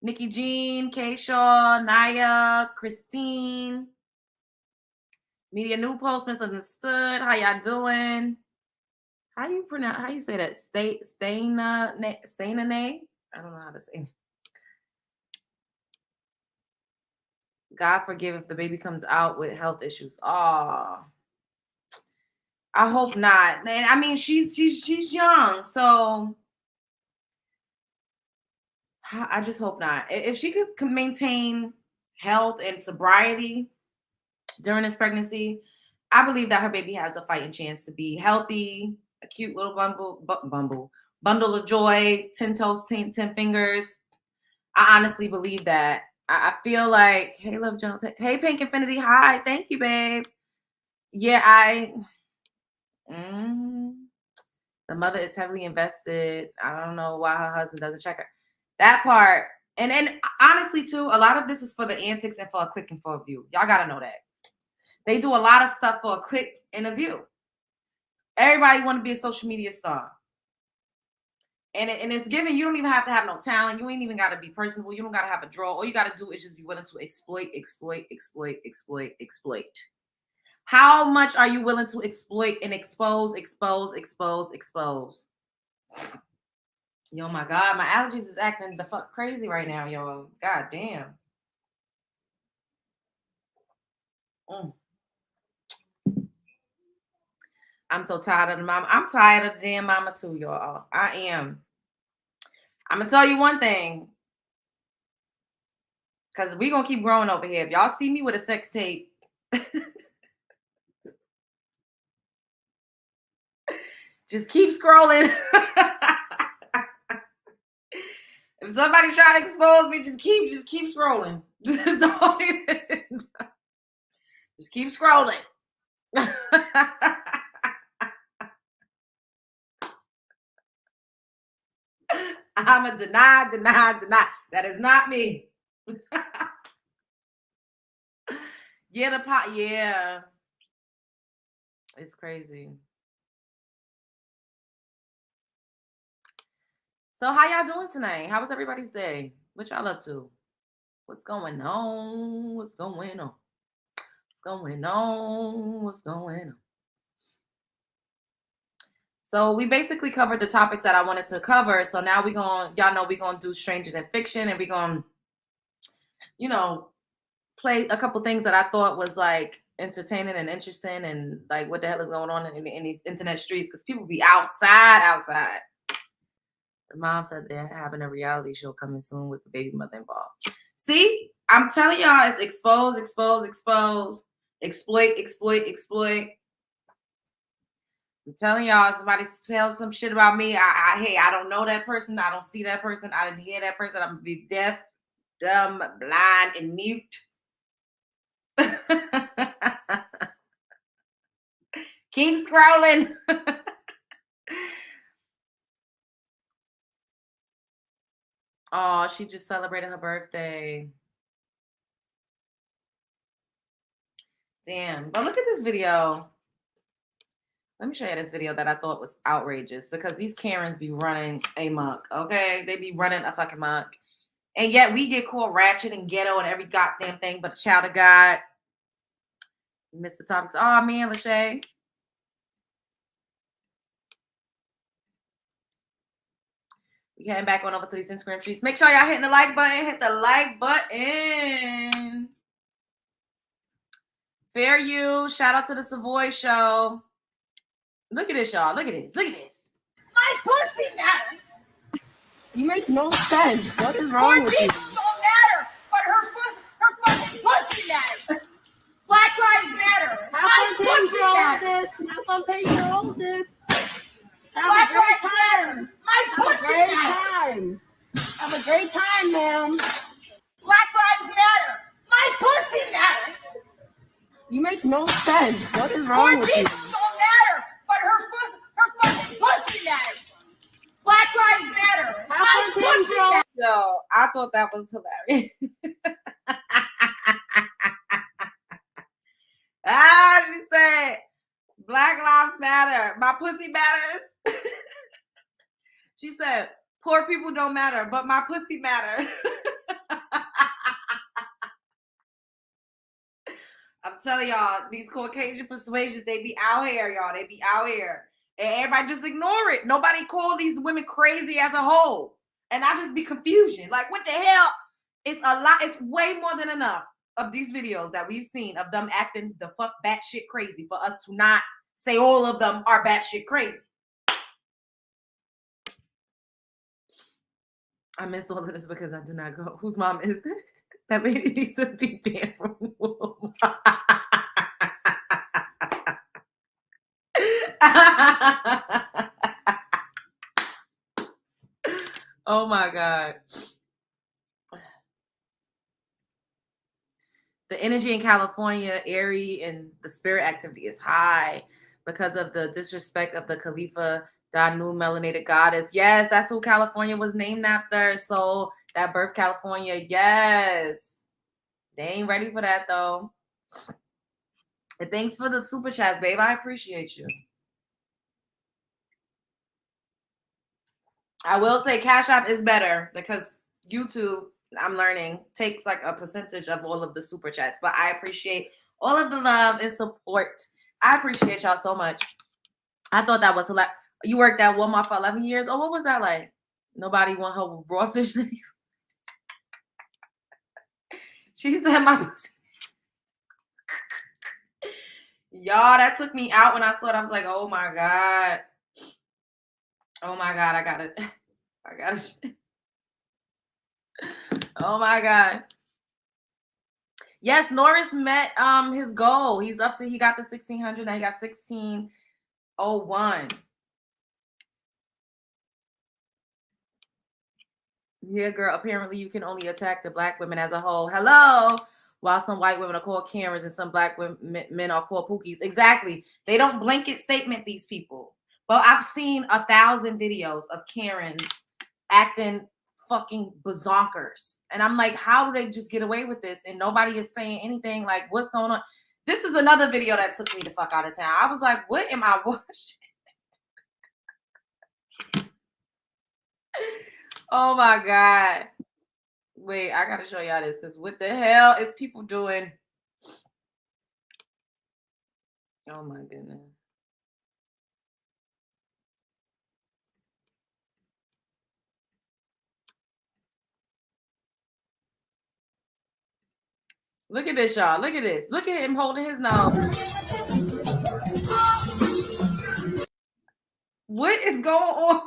Nikki Jean, Keisha, Naya, Christine. Media New Post, Misunderstood. How y'all doing? How you say that? Staina? I don't know how to say it. God forgive if the baby comes out with health issues. Oh, I hope not. And I mean, she's young, so I just hope not. If she could maintain health and sobriety during this pregnancy, I believe that her baby has a fighting chance to be healthy, a cute little bundle of joy, 10 toes, 10 fingers. I honestly believe that. I feel like, hey, Love Jones, hey, Pink Infinity, hi, thank you, babe. Yeah, the mother is heavily invested. I don't know why her husband doesn't check her. That part, and honestly, too, a lot of this is for the antics and for a click and for a view. Y'all gotta know that. They do a lot of stuff for a click and a view. Everybody want to be a social media star. And it's given, you don't even have to have no talent. You ain't even got to be personable. You don't got to have a draw. All you got to do is just be willing to exploit. How much are you willing to exploit and expose? Yo, my God, my allergies is acting the fuck crazy right now, yo. God damn. Mm. I'm so tired of the mama. I'm tired of the damn mama too, y'all. I am. I'm gonna tell you one thing, because we gonna keep growing over here. If y'all see me with a sex tape, just keep scrolling. If somebody try to expose me, just keep scrolling. Just keep scrolling. I'm a deny. That is not me. Yeah. It's crazy. So how y'all doing tonight? How was everybody's day? What y'all up to? What's going on? What's going on? What's going on? What's going on? So we basically covered the topics that I wanted to cover. So now y'all know we're gonna do Stranger Than Fiction, and we're gonna, play a couple things that I thought was like entertaining and interesting, and like what the hell is going on in these internet streets, because people be outside. The mom said they're having a reality show coming soon with the baby mother involved. See, I'm telling y'all, it's expose, exploit. I'm telling y'all, somebody tells some shit about me. I don't know that person. I don't see that person. I didn't hear that person. I'm gonna be deaf, dumb, blind, and mute. Keep scrolling. Oh, she just celebrated her birthday. Damn. But look at this video. Let me show you this video that I thought was outrageous, because these Karens be running amok, okay? They be running a fucking muck. And yet we get called ratchet and ghetto and every goddamn thing but a child of God. You missed the topics. Oh, man, Lachey. We heading back on over to these Instagram streets. Make sure y'all hitting the like button. Hit the like button. Fair you. Shout out to the Savoy Show. Look at this, y'all. Look at this. My pussy matters. You make no sense. What is wrong with you? Don't matter, but her fucking pussy matters. Black lives matter. Have fun paying for all this. Have fun paying for all this. Black lives matter. My pussy matters. Have a great time, ma'am. Black lives matter. My pussy matters. You make no sense. What is wrong with you? Don't matter, but her fucking pussy matters. Black lives matter. My pussy matters. Yo, I thought that was hilarious. She said, Black lives matter. My pussy matters. She said, poor people don't matter, but my pussy matter. I'm telling y'all, these Caucasian persuasions, they be out here, y'all. They be out here. And everybody just ignore it. Nobody call these women crazy as a whole. And I just be confusion. Like, what the hell? It's a lot. It's way more than enough of these videos that we've seen of them acting the fuck batshit crazy for us to not say all of them are batshit crazy. I miss all of this because I do not go. Whose mom is that? That lady needs to be banned from womb. Oh my God. The energy in California, airy, and the spirit activity is high because of the disrespect of the Khalifa Danu melanated goddess. Yes, that's who California was named after. So that birth California, yes. They ain't ready for that though. And thanks for the super chats, babe. I appreciate you. I will say Cash App is better because YouTube, I'm learning, takes like a percentage of all of the super chats. But I appreciate All of the love and support. I appreciate y'all so much. I thought that was hilarious. You worked at Walmart for 11 years. Oh, what was that like? Nobody want her raw fish. She said my pussy. Y'all, that took me out when I saw it. I was like, oh my God. Oh my God, I got it. I got it. Oh my God. Yes, Norris met his goal. He got the 1600. Now he got 1601. Yeah, girl. Apparently you can only attack the black women as a whole. Hello. While some white women are called Karens and some black men are called Pookies. Exactly. They don't blanket statement these people. But I've seen 1,000 videos of Karens acting fucking bazonkers. And I'm like, how do they just get away with this? And nobody is saying anything. Like, what's going on? This is another video that took me the fuck out of town. I was like, what am I watching? Oh my God. Wait, I gotta show y'all this because what the hell is people doing? Oh my goodness. Look at this, y'all. Look at this. Look at him holding his nose. What is going on?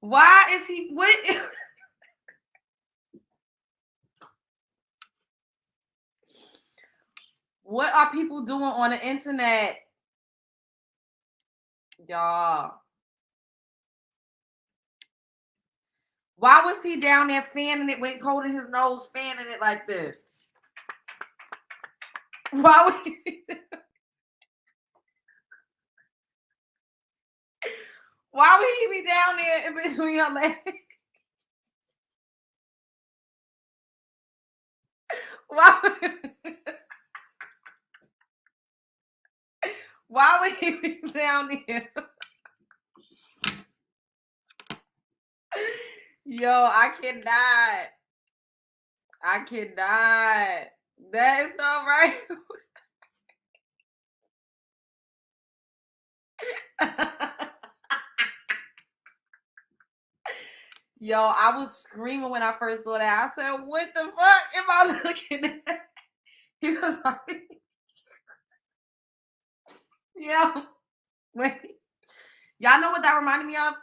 Why is he what? What are people doing on the internet? Y'all. Why was he down there fanning it with holding his nose, fanning it like this? Why would he? Why would he be down there in between your legs? Why would he be down there? Yo, I cannot. That is so right. Yo, I was screaming when I first saw that. I said, what the fuck am I looking at? He was like, yeah. Wait. Y'all know what that reminded me of?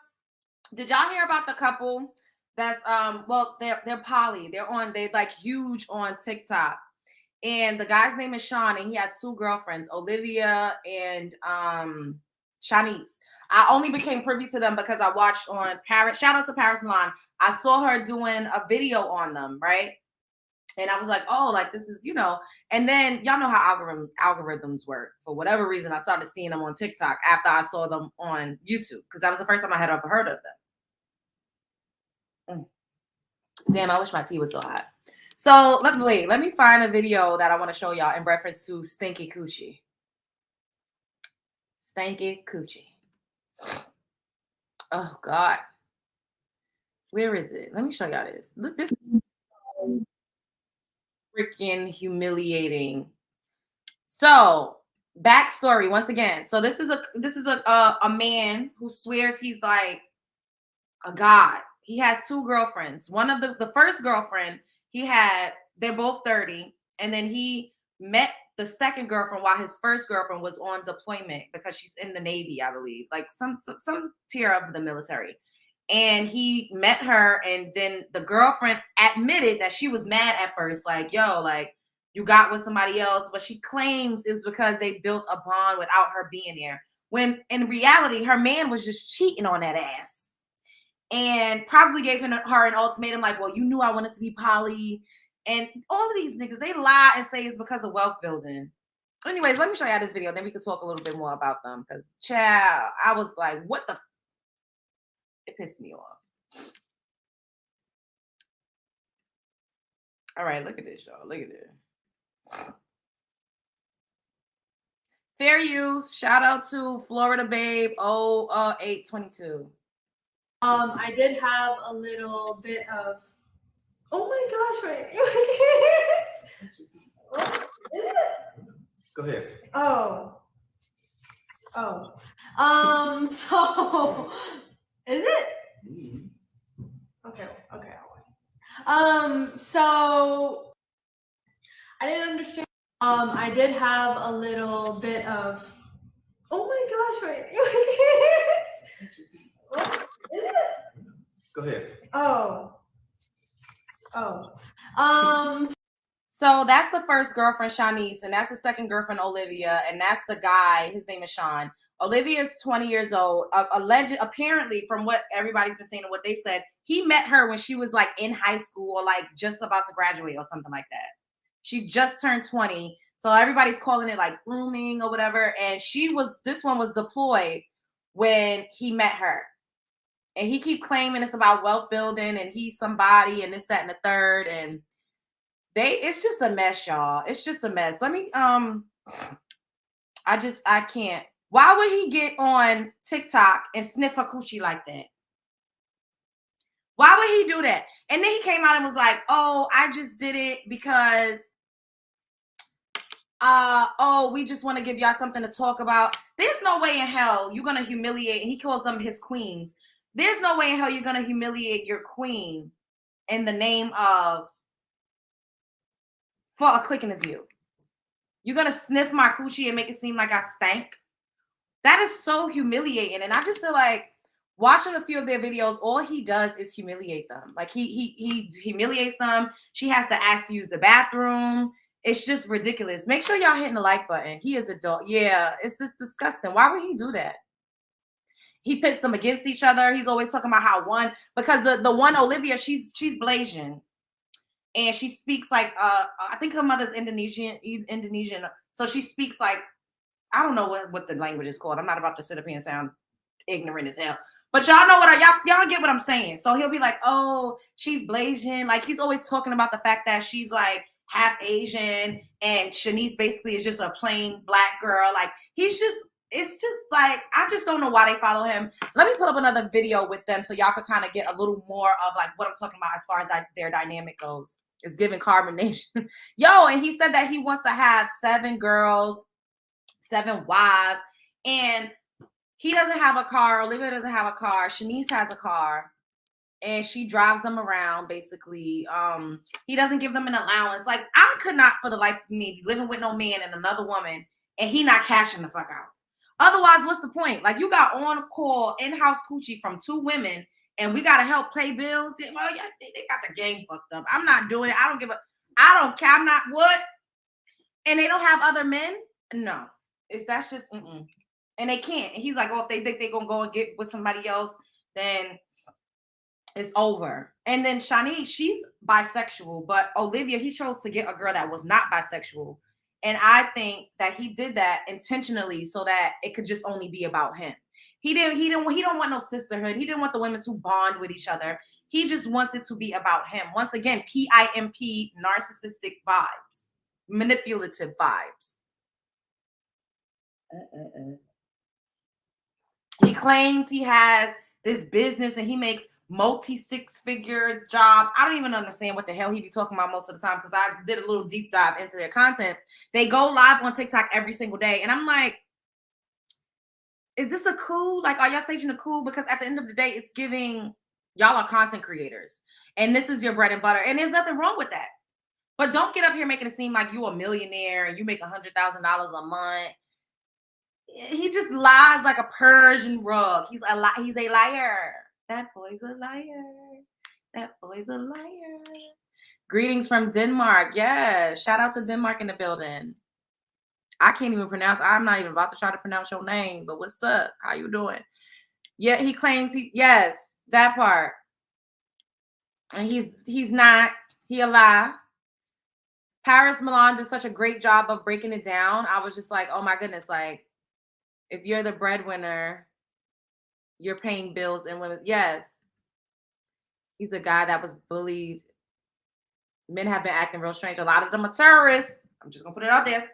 Did y'all hear about the couple that's well, they're poly. They're like huge on TikTok. And the guy's name is Sean, and he has 2 girlfriends, Olivia and Shanice. I only became privy to them because I watched on Paris. Shout out to Paris Milan. I saw her doing a video on them, right? And I was like, oh, like this is, and then y'all know how algorithms work. For whatever reason, I started seeing them on TikTok after I saw them on YouTube because that was the first time I had ever heard of them. Damn, I wish my tea was so hot. So let me find a video that I want to show y'all in reference to Stinky Coochie. Stinky Coochie. Oh God. Where is it? Let me show y'all this. Look, this freaking humiliating. So backstory once again. So this is a man who swears he's like a god. He has 2 girlfriends. One of the first girlfriend he had, they're both 30, and then he met the second girlfriend while his first girlfriend was on deployment because she's in the Navy, I believe, like some tier of the military. And he met her, and then the girlfriend admitted that she was mad at first, like, yo, like you got with somebody else, but she claims it was because they built a bond without her being there. When in reality, her man was just cheating on that ass. And probably gave her an ultimatum like, well, you knew I wanted to be poly. And all of these niggas, they lie and say it's because of wealth building. Anyways, let me show y'all this video. Then we can talk a little bit more about them. Because, child, I was like, what the? It pissed me off. All right, look at this, y'all. Look at this. Fair use. Shout out to Florida Babe 0822. I did have a little bit of, oh my gosh, wait. What is it? Go ahead. Oh. So is it? Okay. So I didn't understand. I did have a little bit of. Oh my gosh! Wait. What is it? Go ahead. So that's the first girlfriend, Shanice, and that's the second girlfriend, Olivia, and that's the guy. His name is Sean. Olivia is 20 years old. Apparently, from what everybody's been saying and what they said, he met her when she was like in high school or like just about to graduate or something like that. She just turned 20. So everybody's calling it like grooming or whatever. And this one was deployed when he met her. And he keep claiming it's about wealth building and he's somebody and this, that, and the third. And it's just a mess, y'all. It's just a mess. Let me, I can't. Why would he get on TikTok and sniff a coochie like that? Why would he do that? And then he came out and was like, oh, I just did it because, we just want to give y'all something to talk about. There's no way in hell you're going to humiliate. He calls them his queens. There's no way in hell you're going to humiliate your queen in the name of for a click in the view. You're going to sniff my coochie and make it seem like I stank. That is so humiliating. And I just feel like watching a few of their videos, all he does is humiliate them. Like he humiliates them. She has to ask to use the bathroom. It's just ridiculous. Make sure y'all hitting the like button. He is a dog. Yeah, it's just disgusting. Why would he do that? He pits them against each other. He's always talking about how because the one Olivia, she's Blasian. And she speaks like I think her mother's Indonesian. So she speaks like, I don't know what the language is called. I'm not about to sit up here and sound ignorant as hell. But y'all know y'all get what I'm saying. So he'll be like, oh, she's Blasian. Like he's always talking about the fact that she's like half Asian and Shanice basically is just a plain black girl. Like it's just like, I just don't know why they follow him. Let me pull up another video with them so y'all could kind of get a little more of like what I'm talking about as far as their dynamic goes. It's giving carbonation. Yo, and he said that he wants to have 7 girls, 7 wives, and he doesn't have a car. Olivia doesn't have a car. Shanice has a car, and she drives them around, basically. He doesn't give them an allowance. Like, I could not, for the life of me, be living with no man and another woman, and he not cashing the fuck out. Otherwise, what's the point? Like, you got on call in-house coochie from 2 women, and we got to help pay bills. Well, yeah, they got the game fucked up. I'm not doing it. I don't give a, I don't care. I'm not, what? And they don't have other men? No. If that's just, and they can't. And he's like, oh, if they think they're going to go and get with somebody else, then it's over. And then Shanice, she's bisexual, but Olivia, he chose to get a girl that was not bisexual. And I think that he did that intentionally so that it could just only be about him. He don't want no sisterhood. He didn't want the women to bond with each other. He just wants it to be about him. Once again, PIMP, narcissistic vibes, manipulative vibes. He claims he has this business and he makes multi-6-figure jobs. I don't even understand what the hell he be talking about most of the time because I did a little deep dive into their content. They go live on TikTok every single day. And I'm like, is this a coup? Like, are y'all staging a coup? Because at the end of the day, it's giving, y'all are content creators. And this is your bread and butter. And there's nothing wrong with that. But don't get up here making it seem like you a millionaire and you make $100,000 a month. He just lies like a Persian rug. He's a liar. That boy's a liar. That boy's a liar. Greetings from Denmark. Yeah, shout out to Denmark in the building. I can't even pronounce. I'm not even about to try to pronounce your name, but what's up? How you doing? Yeah, he claims yes, that part. And he's not. He a lie. Paris Milan did such a great job of breaking it down. I was just like, oh my goodness, like, if you're the breadwinner, you're paying bills and women. Yes. He's a guy that was bullied. Men have been acting real strange. A lot of them are terrorists. I'm just going to put it out there.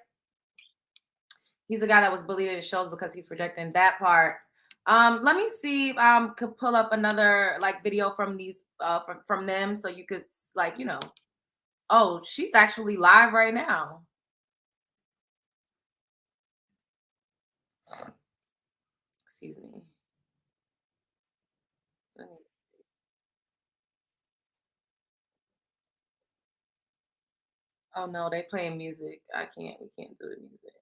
He's a guy that was bullied in his shows because he's projecting that part. Let me see if I could pull up another like video from these from them so you could like, you know, Oh, she's actually live right now. Excuse me. Let me see. Oh no, they playing music. We can't do the music.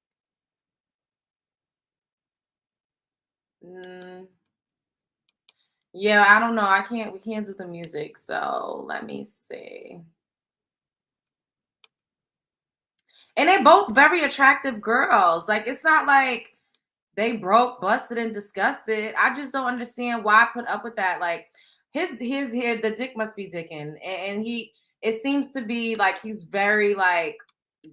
Mm, yeah, I don't know. We can't do the music. So let me see. And they both very attractive girls. Like it's not like they broke, busted, and disgusted. I just don't understand why I put up with that. Like his here, the dick must be dicking. And he it seems to be like he's very like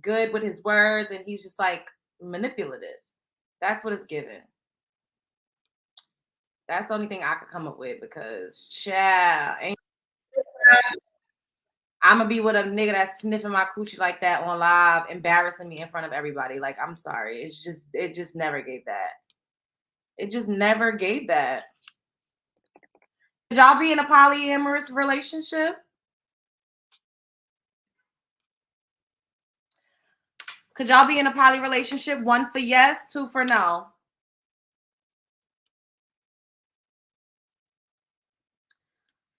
good with his words and he's just like manipulative. That's what it's given. That's the only thing I could come up with because child, ain't I'm gonna be with a nigga that's sniffing my coochie like that on live, embarrassing me in front of everybody. Like, I'm sorry. It just never gave that. It just never gave that. Could y'all be in a polyamorous relationship? Could y'all be in a poly relationship? 1 for yes, 2 for no.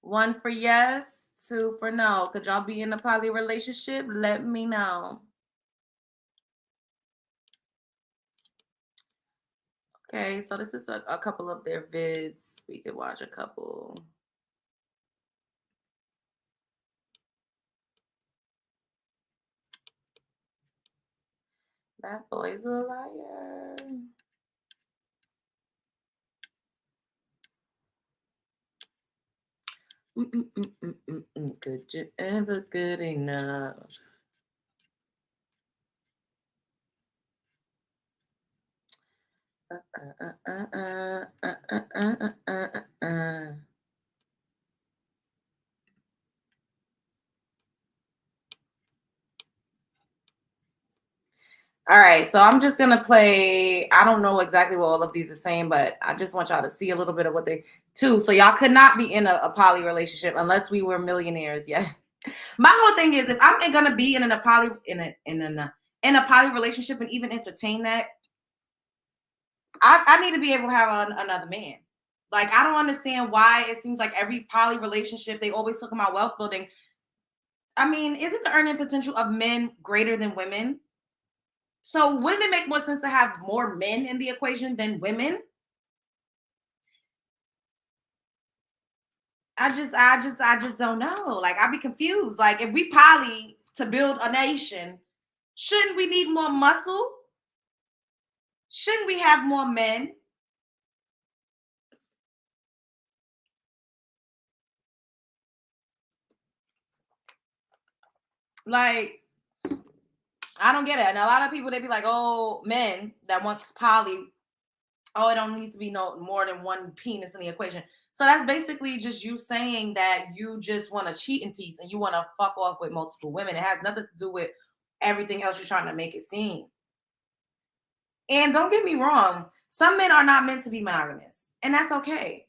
1 for yes, 2 for no. Could y'all be in a poly relationship? Let me know. Okay, so this is a couple of their vids. We could watch a couple. That boy's a liar. Could you ever good enough? All right, so I'm just gonna play. I don't know exactly what all of these are saying, but I just want y'all to see a little bit of what they too. So y'all could not be in a poly relationship unless we were millionaires. Yeah. My whole thing is if I'm gonna be in a poly in a poly relationship and even entertain that, I need to be able to have another man. Like I don't understand why it seems like every poly relationship they always talk about wealth building. I mean, isn't the earning potential of men greater than women? So wouldn't it make more sense to have more men in the equation than women? I just don't know. Like I'd be confused. Like if we poly to build a nation, shouldn't we need more muscle? Shouldn't we have more men? Like I don't get it. And a lot of people they be like, oh, men that wants poly, oh, it don't need to be no more than one penis in the equation. So that's basically just you saying that you just want to cheat in peace and you want to fuck off with multiple women. It has nothing to do with everything else you're trying to make it seem. And don't get me wrong, some men are not meant to be monogamous, and that's okay.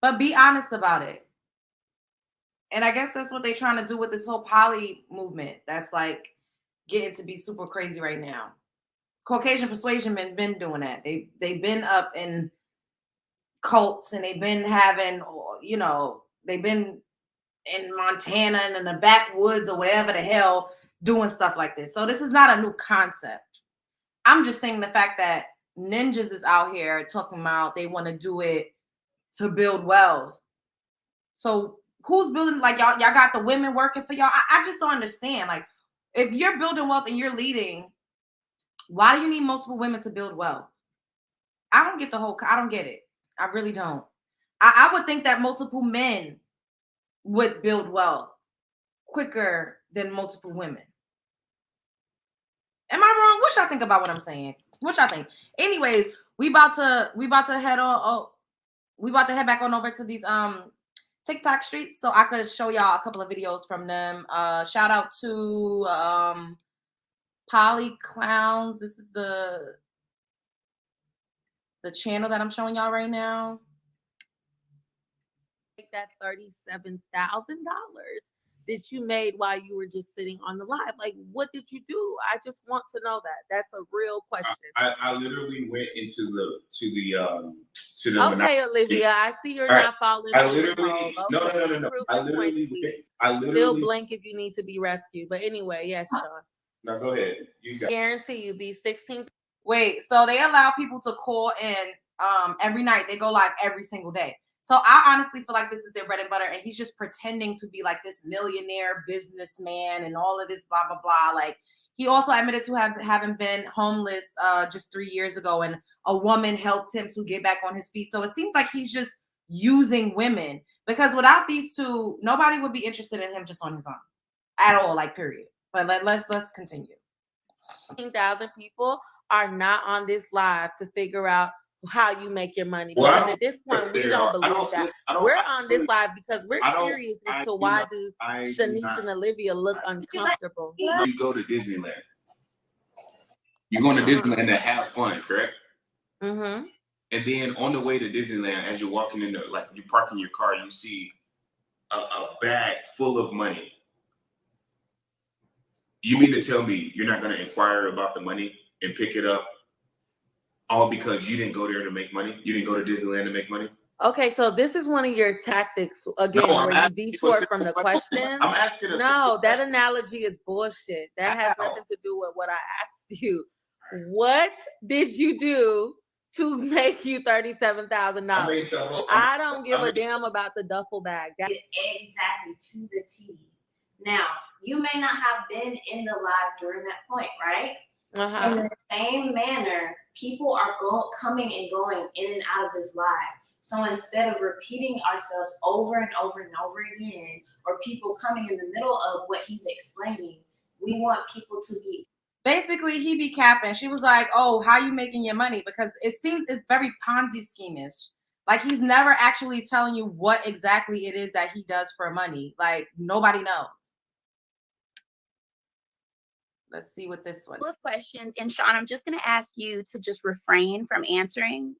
But be honest about it. And I guess that's what they're trying to do with this whole poly movement. That's like getting to be super crazy right now. Caucasian persuasion men been doing that. They've been up in cults and they've been having, you know, they've been in Montana and in the backwoods or wherever the hell doing stuff like this. So this is not a new concept. I'm just saying the fact that ninjas is out here talking about they want to do it to build wealth. So who's building like y'all got the women working for y'all? I just don't understand. Like if you're building wealth and you're leading, why do you need multiple women to build wealth? I don't get I don't get it. I really don't. I would think that multiple men would build wealth quicker than multiple women. Am I wrong? What y'all think about what I'm saying? What y'all think? Anyways, we about to head on. Oh, we about to head back on over to these TikTok streets so I could show y'all a couple of videos from them. Shout out to Poly Clowns. This is the channel that I'm showing y'all right now. Make that $37,000 that you made while you were just sitting on the live? Like, what did you do? I just want to know that. That's a real question. I literally went into the Okay, Olivia, I see you're not following. I literally no. I literally still blink if you need to be rescued. But anyway, yes, Sean. No, go ahead. You got Guarantee you be 16. Wait, so they allow people to call in every night. They go live every single day. So I honestly feel like this is their bread and butter, and he's just pretending to be like this millionaire businessman and all of this blah blah blah. Like, he also admitted to having been homeless just 3 years ago, and a woman helped him to get back on his feet. So it seems like he's just using women, because without these two, nobody would be interested in him just on his own at all, like, period. But let's continue. 15,000 people are not on this live to figure out how you make your money. Because at this point, we don't believe that. We're on this live because we're curious as to why do Shanice and Olivia look uncomfortable. You go to Disneyland. You're going to Disneyland to have fun, correct? Mm-hmm. And then on the way to Disneyland, as you're walking in there, like you park in your car, you see a bag full of money. You mean to tell me you're not going to inquire about the money and pick it up all because you didn't go there to make money? You didn't go to Disneyland to make money? Okay, so this is one of your tactics, again, where you detour from the question. I'm asking No, that analogy is bullshit. That has nothing to do with what I asked you. What did you do to make you $37,000? I don't give a damn about the duffel bag. Exactly, to the T. Now, you may not have been in the live during that point, right? In the same manner, people are coming and going in and out of this live. So instead of repeating ourselves over and over and over again, or people coming in the middle of what he's explaining, we want people to be. Basically, he be capping. She was like, oh, how you making your money? Because it seems it's very Ponzi scheme-ish. Like, he's never actually telling you what exactly it is that he does for money. Like, nobody knows. Let's see what this one. Couple of questions, and Sean, I'm just going to ask you to just refrain from answering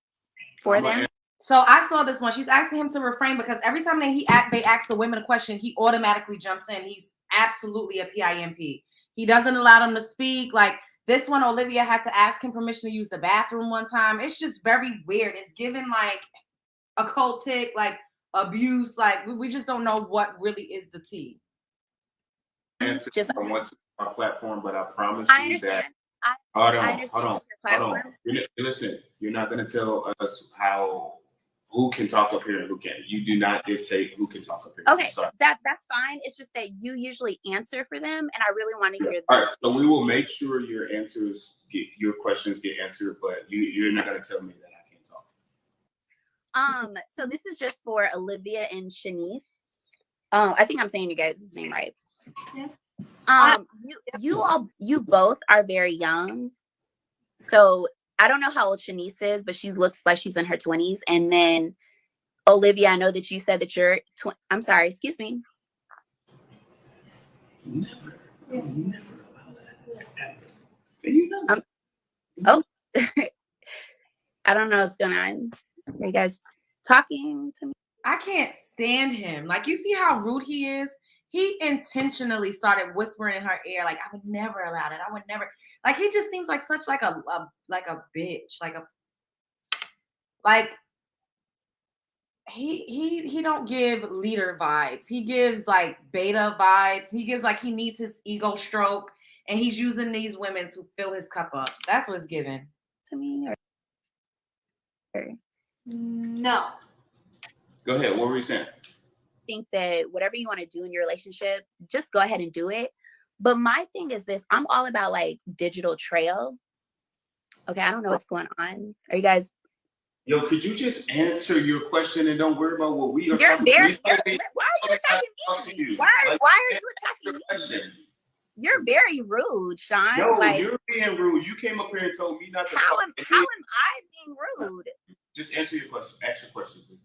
for them. So I saw this one. She's asking him to refrain because every time they ask the women a question, he automatically jumps in. He's absolutely a PIMP. He doesn't allow them to speak. Like, this one, Olivia had to ask him permission to use the bathroom one time. It's just very weird. It's given like occultic, like abuse. Like, we just don't know what really is the tea. Just I want to our platform, but I promise you that. Hold on. Listen, you're not going to tell us who can talk up here and who can't. You do not dictate who can talk up here. Okay, that's fine. It's just that you usually answer for them, and I really want to hear this. All right, so we will make sure your questions get answered, but you're not going to tell me that I can't talk. So this is just for Olivia and Shanice. I think I'm saying you guys' name right. Yeah. You both are very young. So I don't know how old Shanice is, but she looks like she's in her 20s. And then Olivia, I know that you said that you're I'm sorry, excuse me. Never allow that to happen. You know. Oh, I don't know what's going on. Are you guys talking to me? I can't stand him. Like, you see how rude he is? He intentionally started whispering in her ear, like, I would never allow that. I would never. Like, he just seems like such like a bitch. He don't give leader vibes. He gives like beta vibes. He gives like he needs his ego stroke, and he's using these women to fill his cup up. That's what's given To me? No. Go ahead. What were you saying? Think that whatever you want to do in your relationship, just go ahead and do it. But my thing is this, I'm all about like digital trail. Okay, I don't know what's going on. Are you guys? Yo, could you just answer your question and don't worry about what we are You're talking very. about? Why are you attacking me? Why are you attacking me? You're very rude, Sean. No, like, you're being rude. You came up here and told me not to. How am I being rude? Just answer your question. Ask your question, please.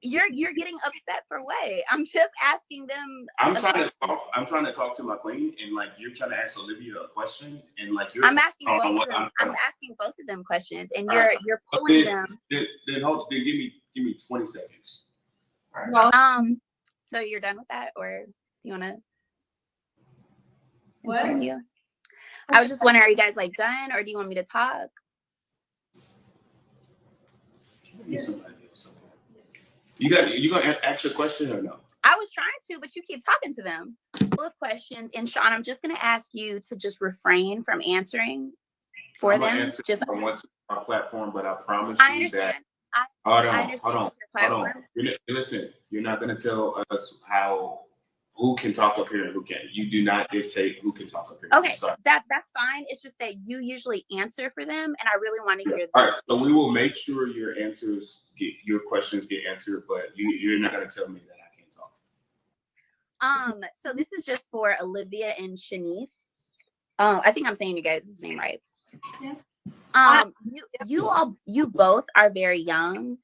You're getting upset for what? I'm just asking them. I'm trying to talk to my queen, and like you're trying to ask Olivia a question, and like you're. I'm asking both of them. I'm asking both of them questions, and you're pulling them. Then give me 20 seconds. Right. So you're done with that, or do you want to What? continue? I was just wondering, are you guys like done, or do you want me to talk? You gonna ask your question or no? I was trying to, but you keep talking to them. Full of questions, and Sean, I'm just gonna ask you to just refrain from answering for them. Just I want to our platform, but I promise I you understand. that. Hold on. Listen, you're not gonna tell us who can talk up here and who can't. You do not dictate who can talk up here. Okay, that's fine. It's just that you usually answer for them, and I really want to hear. All right, so we will make sure your questions get answered, but you're not gonna tell me that I can't talk. So this is just for Olivia and Shanice. I think I'm saying you guys' name right. Yeah. You both are very young.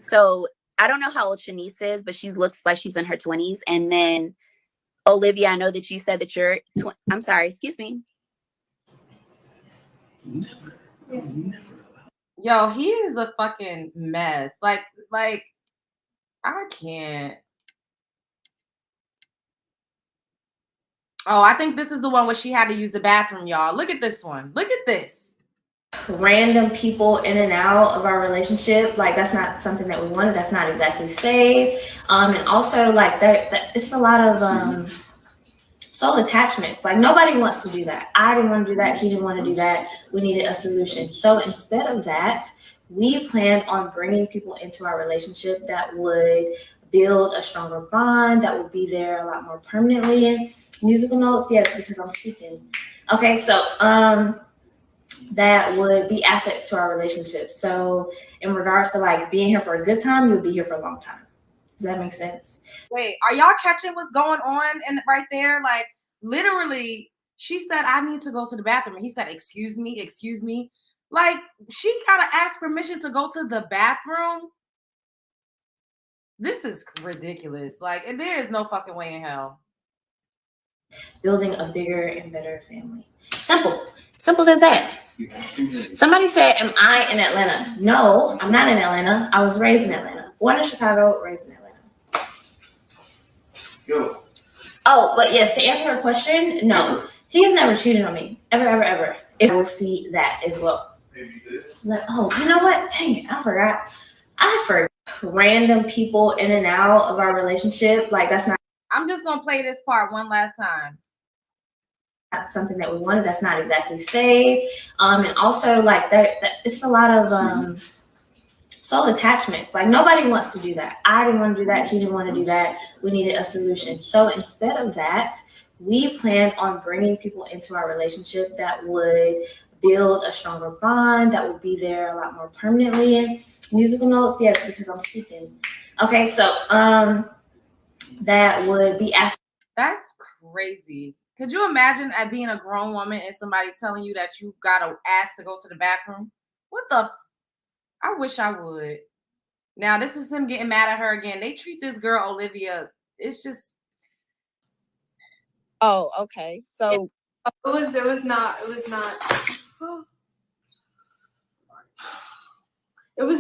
So I don't know how old Shanice is, but she looks like she's in her 20s. And then Olivia, I know that you said that you're I'm sorry, excuse me. Never. Yo, he is a fucking mess. Like I can't. Oh, I think this is the one where she had to use the bathroom, y'all. Look at this one. Look at this. Random people in and out of our relationship, like that's not something that we wanted. That's not exactly safe. And also like that it's a lot of soul attachments. Like nobody wants to do that. I didn't want to do that. He didn't want to do that. We needed a solution. So instead of that, we planned on bringing people into our relationship that would build a stronger bond, that would be there a lot more permanently. Musical notes, yes, because I'm speaking. Okay, so that would be assets to our relationship. So in regards to like being here for a good time, you'll be here for a long time. Does that make sense? Wait, are y'all catching what's going on and right there? Like literally, she said, I need to go to the bathroom. And he said, excuse me. Like she gotta ask permission to go to the bathroom. This is ridiculous. Like, and there is no fucking way in hell. Building a bigger and better family. Simple as that. Somebody said, am I in Atlanta? No, I'm not in Atlanta. I was raised in Atlanta. Born in Chicago, raised in Atlanta. Yo. Oh, but yes, to answer her question, no. He has never cheated on me. Ever. If I will see that as well. Maybe this. Like, oh, you know what? Dang it, I forgot. Random people in and out of our relationship. Like that's not. I'm just gonna play this part one last time. Something that we wanted. That's not exactly safe. And also like that it's a lot of soul attachments. Like nobody wants to do that. I didn't want to do that. He didn't want to do that. We needed a solution. So instead of that, we planned on bringing people into our relationship that would build a stronger bond, that would be there a lot more permanently. Musical notes, yes, because I'm speaking. Okay, so that would be That's crazy. Could you imagine being a grown woman and somebody telling you that you gotta ask to go to the bathroom? What the? I wish I would. Now this is him getting mad at her again. They treat this girl Olivia. It's just. Oh, okay. So It was not. It was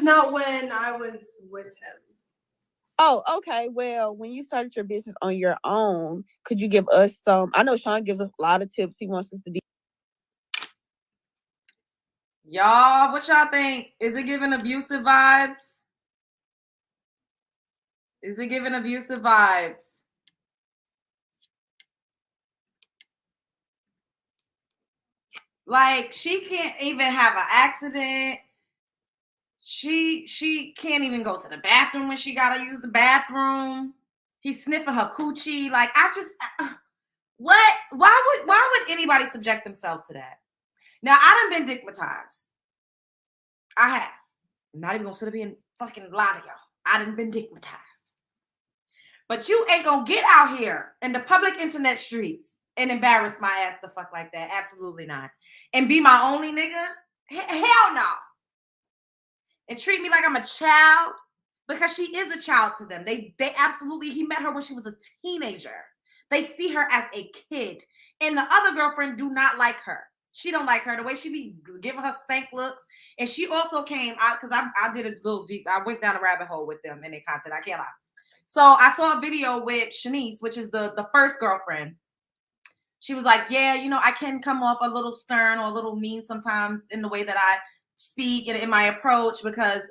not when I was with him. Oh, okay. Well, when you started your business on your own, could you give us some? I know Sean gives us a lot of tips. He wants us to do. Y'all, what y'all think? Is it giving abusive vibes? Is it giving abusive vibes? Like she can't even have an accident. She can't even go to the bathroom when she gotta use the bathroom. He's sniffing her coochie. Like I just what? Why would anybody subject themselves to that? Now I done been dickmatized. I have. I'm not even gonna sit up here and fucking lie to y'all. I done been dickmatized. But you ain't gonna get out here in the public internet streets and embarrass my ass the fuck like that. Absolutely not. And be my only nigga? Hell no. And treat me like I'm a child, because she is a child to them. They absolutely, he met her when she was a teenager. They see her as a kid. And the other girlfriend do not like her. She don't like her. The way she be giving her stank looks. And she also came out, because I did a little deep, I went down a rabbit hole with them in their content. I can't lie. So I saw a video with Shanice, which is the first girlfriend. She was like, yeah, you know, I can come off a little stern or a little mean sometimes in the way that I speak and in my approach, because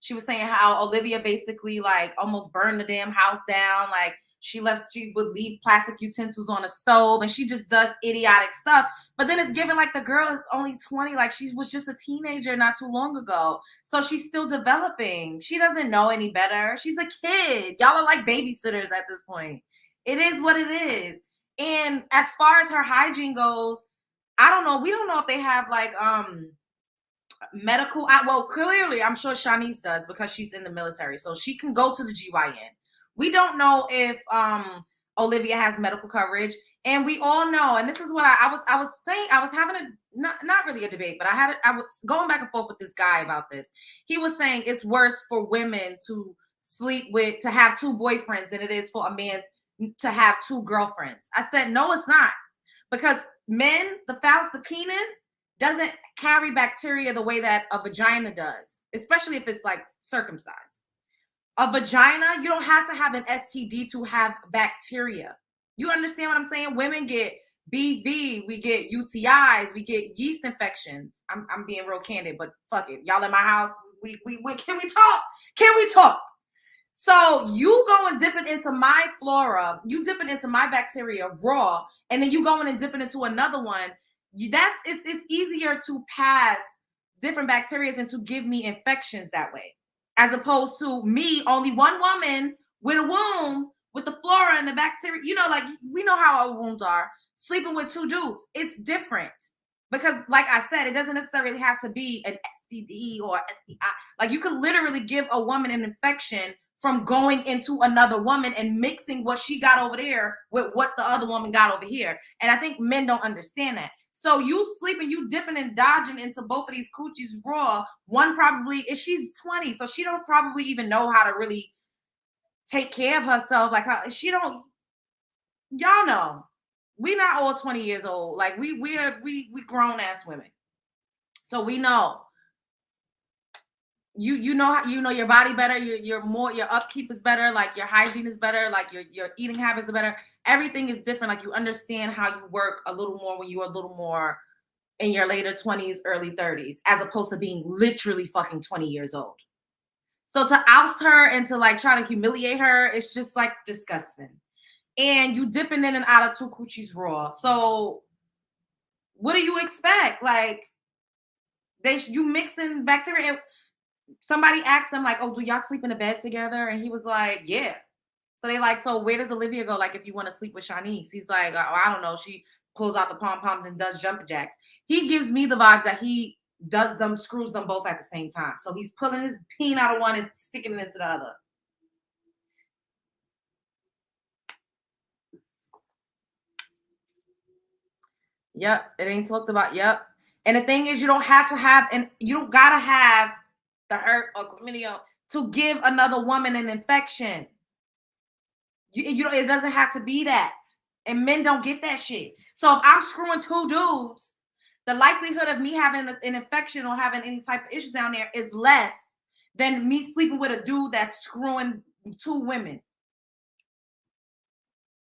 she was saying how Olivia basically like almost burned the damn house down. Like she would leave plastic utensils on a stove, and she just does idiotic stuff. But then it's given like the girl is only 20, like she was just a teenager not too long ago. So she's still developing. She doesn't know any better. She's a kid. Y'all are like babysitters at this point. It is what it is. And as far as her hygiene goes, I don't know. We don't know if they have like medical. Well, clearly, I'm sure Shanice does because she's in the military, so she can go to the GYN. We don't know if Olivia has medical coverage, and we all know. And this is what I was saying. I was having a not really a debate, but I was going back and forth with this guy about this. He was saying it's worse for women to have two boyfriends than it is for a man to have two girlfriends. I said, no, it's not. Because men, the phallus, the penis, doesn't carry bacteria the way that a vagina does, especially if it's like circumcised. A vagina, you don't have to have an STD to have bacteria. You understand what I'm saying? Women get BV, we get UTIs, we get yeast infections. I'm being real candid, but fuck it. Y'all in my house, we can we talk? Can we talk? So you go and dip it into my flora, you dip it into my bacteria raw, and then you go in and dip it into another one. It's easier to pass different bacteria and to give me infections that way, as opposed to me, only one woman with a womb, with the flora and the bacteria. You know, like we know how our wombs are, sleeping with two dudes. It's different. Because like I said, it doesn't necessarily have to be an STD or STI. Like you could literally give a woman an infection from going into another woman and mixing what she got over there with what the other woman got over here. And I think men don't understand that. So you sleeping, you dipping and dodging into both of these coochies raw. One probably, she's 20, so she don't probably even know how to really take care of herself. Like y'all know, we not all 20 years old. Like we grown ass women. So we know. You know your body better, your upkeep is better, like your hygiene is better, like your eating habits are better. Everything is different. Like you understand how you work a little more when you're a little more in your later 20s, early 30s, as opposed to being literally fucking 20 years old. So to oust her and to like try to humiliate her, it's just like disgusting. And you dipping in and out of two coochies raw. So what do you expect? Like you mixing bacteria. And somebody asked him like, oh, do y'all sleep in a bed together? And he was like, yeah. So they like, so where does Olivia go? Like if you want to sleep with Shanice? He's like, oh, I don't know. She pulls out the pom-poms and does jumping jacks. He gives me the vibes that he does them, screws them both at the same time. So he's pulling his peen out of one and sticking it into the other. Yep, it ain't talked about. Yep. And the thing is, you don't have to have, and you don't gotta have the hurt or chlamydia to give another woman an infection. You know, it doesn't have to be that. And men don't get that shit. So if I'm screwing two dudes, the likelihood of me having an infection or having any type of issues down there is less than me sleeping with a dude that's screwing two women.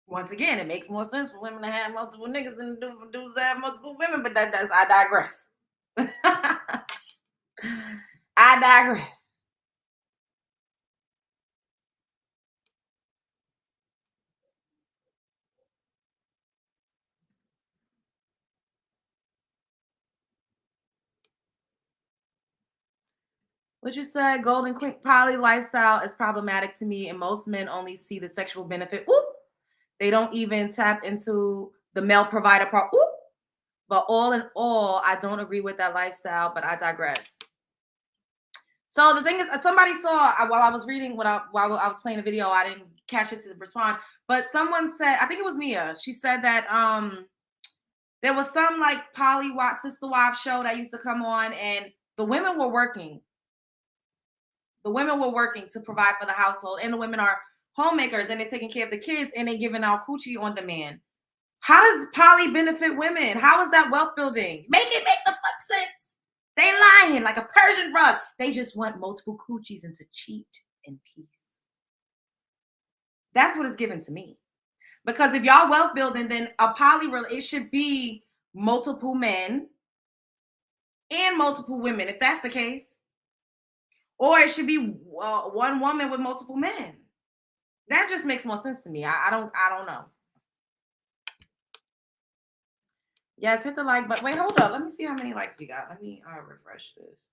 Once again, it makes more sense for women to have multiple niggas than for dudes to have multiple women, but I digress. I digress. What you said, golden quick poly lifestyle is problematic to me, and most men only see the sexual benefit. Whoop. They don't even tap into the male provider part. Whoop. But all in all, I don't agree with that lifestyle, but I digress. So the thing is, somebody saw while I was reading, while I was playing a video, I didn't catch it to respond, but someone said, I think it was Mia. She said that there was some like sister wives show that used to come on, and the women were working. The women were working to provide for the household, and the women are homemakers, and they're taking care of the kids, and they're giving out coochie on demand. How does poly benefit women? How is that wealth building? Make the fuck sense. They lying like a Persian rug. They just want multiple coochies and to cheat in peace. That's what it's given to me. Because if y'all wealth building, then a it should be multiple men and multiple women, if that's the case. Or it should be one woman with multiple men. That just makes more sense to me. I don't know. Yes, hit the like button. Wait, hold up. Let me see how many likes we got. Let me refresh this.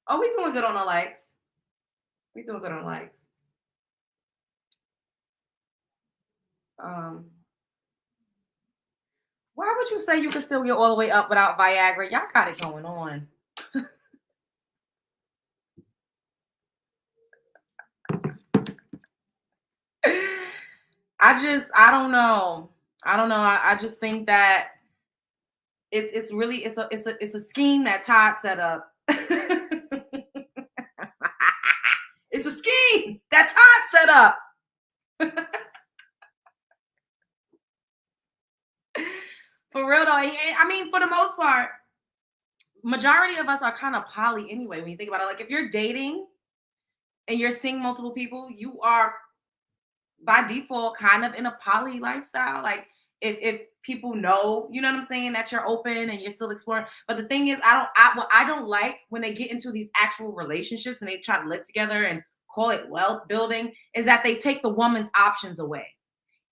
Oh, we doing good on the likes. We doing good on likes. Why would you say you can still get all the way up without Viagra? Y'all got it going on. I don't know. I just think that it's a scheme that Todd set up. It's a scheme that Todd set up. For real though, I mean, for the most part, majority of us are kind of poly anyway. When you think about it, like if you're dating and you're seeing multiple people, you are by default kind of in a poly lifestyle. Like if people know, you know what I'm saying, that you're open and you're still exploring. But the thing is, what I don't like when they get into these actual relationships and they try to live together and call it wealth building is that they take the woman's options away.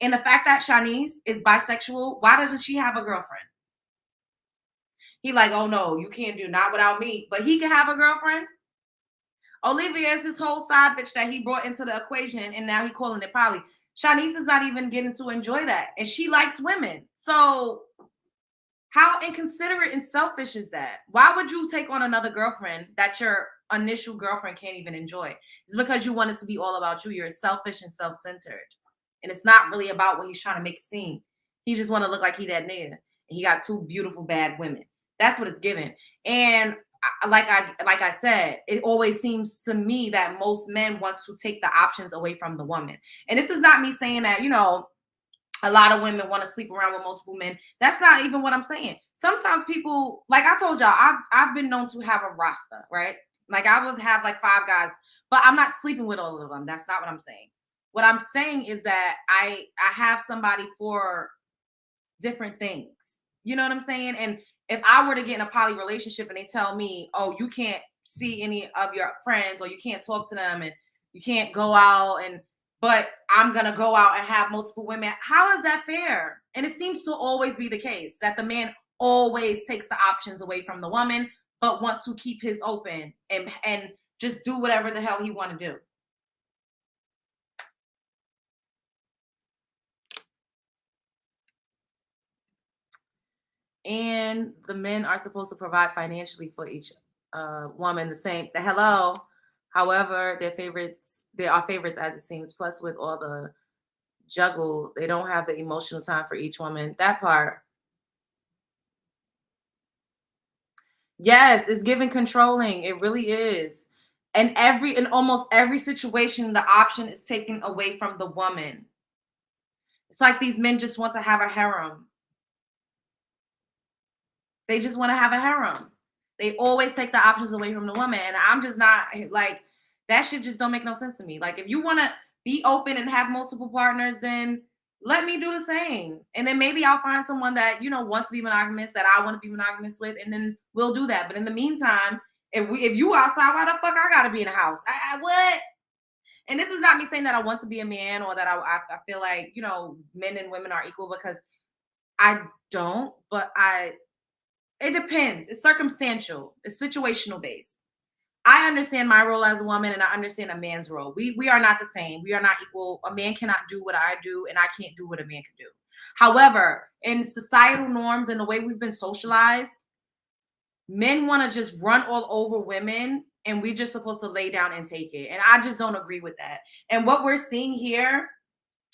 And the fact that Shanice is bisexual, why doesn't she have a girlfriend? He like, oh no, you can't do not without me. But he can have a girlfriend. Olivia is his whole side bitch that he brought into the equation, and now he calling it poly. Shanice is not even getting to enjoy that, and she likes women. So how inconsiderate and selfish is that? Why would you take on another girlfriend that your initial girlfriend can't even enjoy? It's because you want it to be all about you. You're selfish and self-centered. And it's not really about what he's trying to make it seem. He just want to look like he that nigga. And he got two beautiful, bad women. That's what it's given. And like I said, it always seems to me that most men wants to take the options away from the woman. And this is not me saying that, you know, a lot of women want to sleep around with multiple men. That's not even what I'm saying. Sometimes people, like I told y'all, I've been known to have a roster, right? Like I would have like 5 guys, but I'm not sleeping with all of them. That's not what I'm saying. What I'm saying is that I have somebody for different things. You know what I'm saying? And if I were to get in a poly relationship and they tell me, oh, you can't see any of your friends or you can't talk to them and you can't go out, but I'm going to go out and have multiple women. How is that fair? And it seems to always be the case that the man always takes the options away from the woman, but wants to keep his open and just do whatever the hell he want to do. And the men are supposed to provide financially for each woman hello. However, they are favorites as it seems. Plus, with all the juggle, they don't have the emotional time for each woman. That part. Yes, it's giving controlling. It really is. And in almost every situation, the option is taken away from the woman. It's like these men just want to have a harem. They just want to have a harem. They always take the options away from the woman. And I'm just not like, that shit just don't make no sense to me. Like if you want to be open and have multiple partners, then let me do the same. And then maybe I'll find someone that, you know, wants to be monogamous, that I want to be monogamous with. And then we'll do that. But in the meantime, if you outside, why the fuck I got to be in the house? What? And this is not me saying that I want to be a man or that I feel like, you know, men and women are equal, because I don't, but it depends. It's circumstantial. It's situational based. I understand my role as a woman and I understand a man's role. We are not the same. We are not equal. A man cannot do what I do and I can't do what a man can do. However, in societal norms and the way we've been socialized, men want to just run all over women and we just supposed to lay down and take it. And I just don't agree with that. And what we're seeing here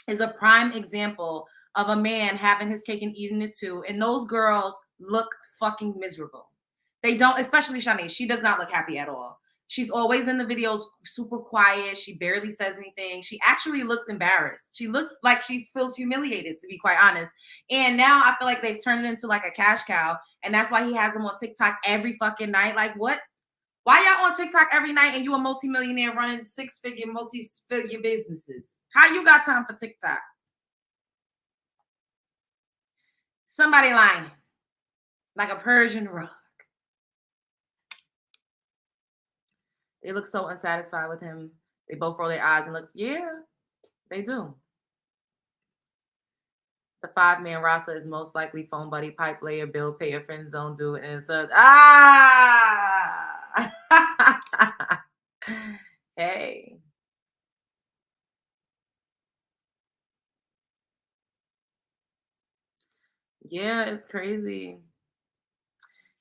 is a prime example of a man having his cake and eating it too. And those girls look fucking miserable. They don't, especially Shanice. She does not look happy at all. She's always in the videos super quiet. She barely says anything. She actually looks embarrassed. She looks like she feels humiliated, to be quite honest. And now I feel like they've turned it into like a cash cow. And that's why he has them on TikTok every fucking night. Like what Why y'all on TikTok every night and you a multimillionaire running multi-figure businesses? How you got time for TikTok? Somebody lying. Like a Persian rug. They look so unsatisfied with him. They both roll their eyes and look, yeah, they do. The 5-man roster is most likely phone buddy, pipe layer, bill payer, friend zone dude, and it's hey. Yeah, it's crazy.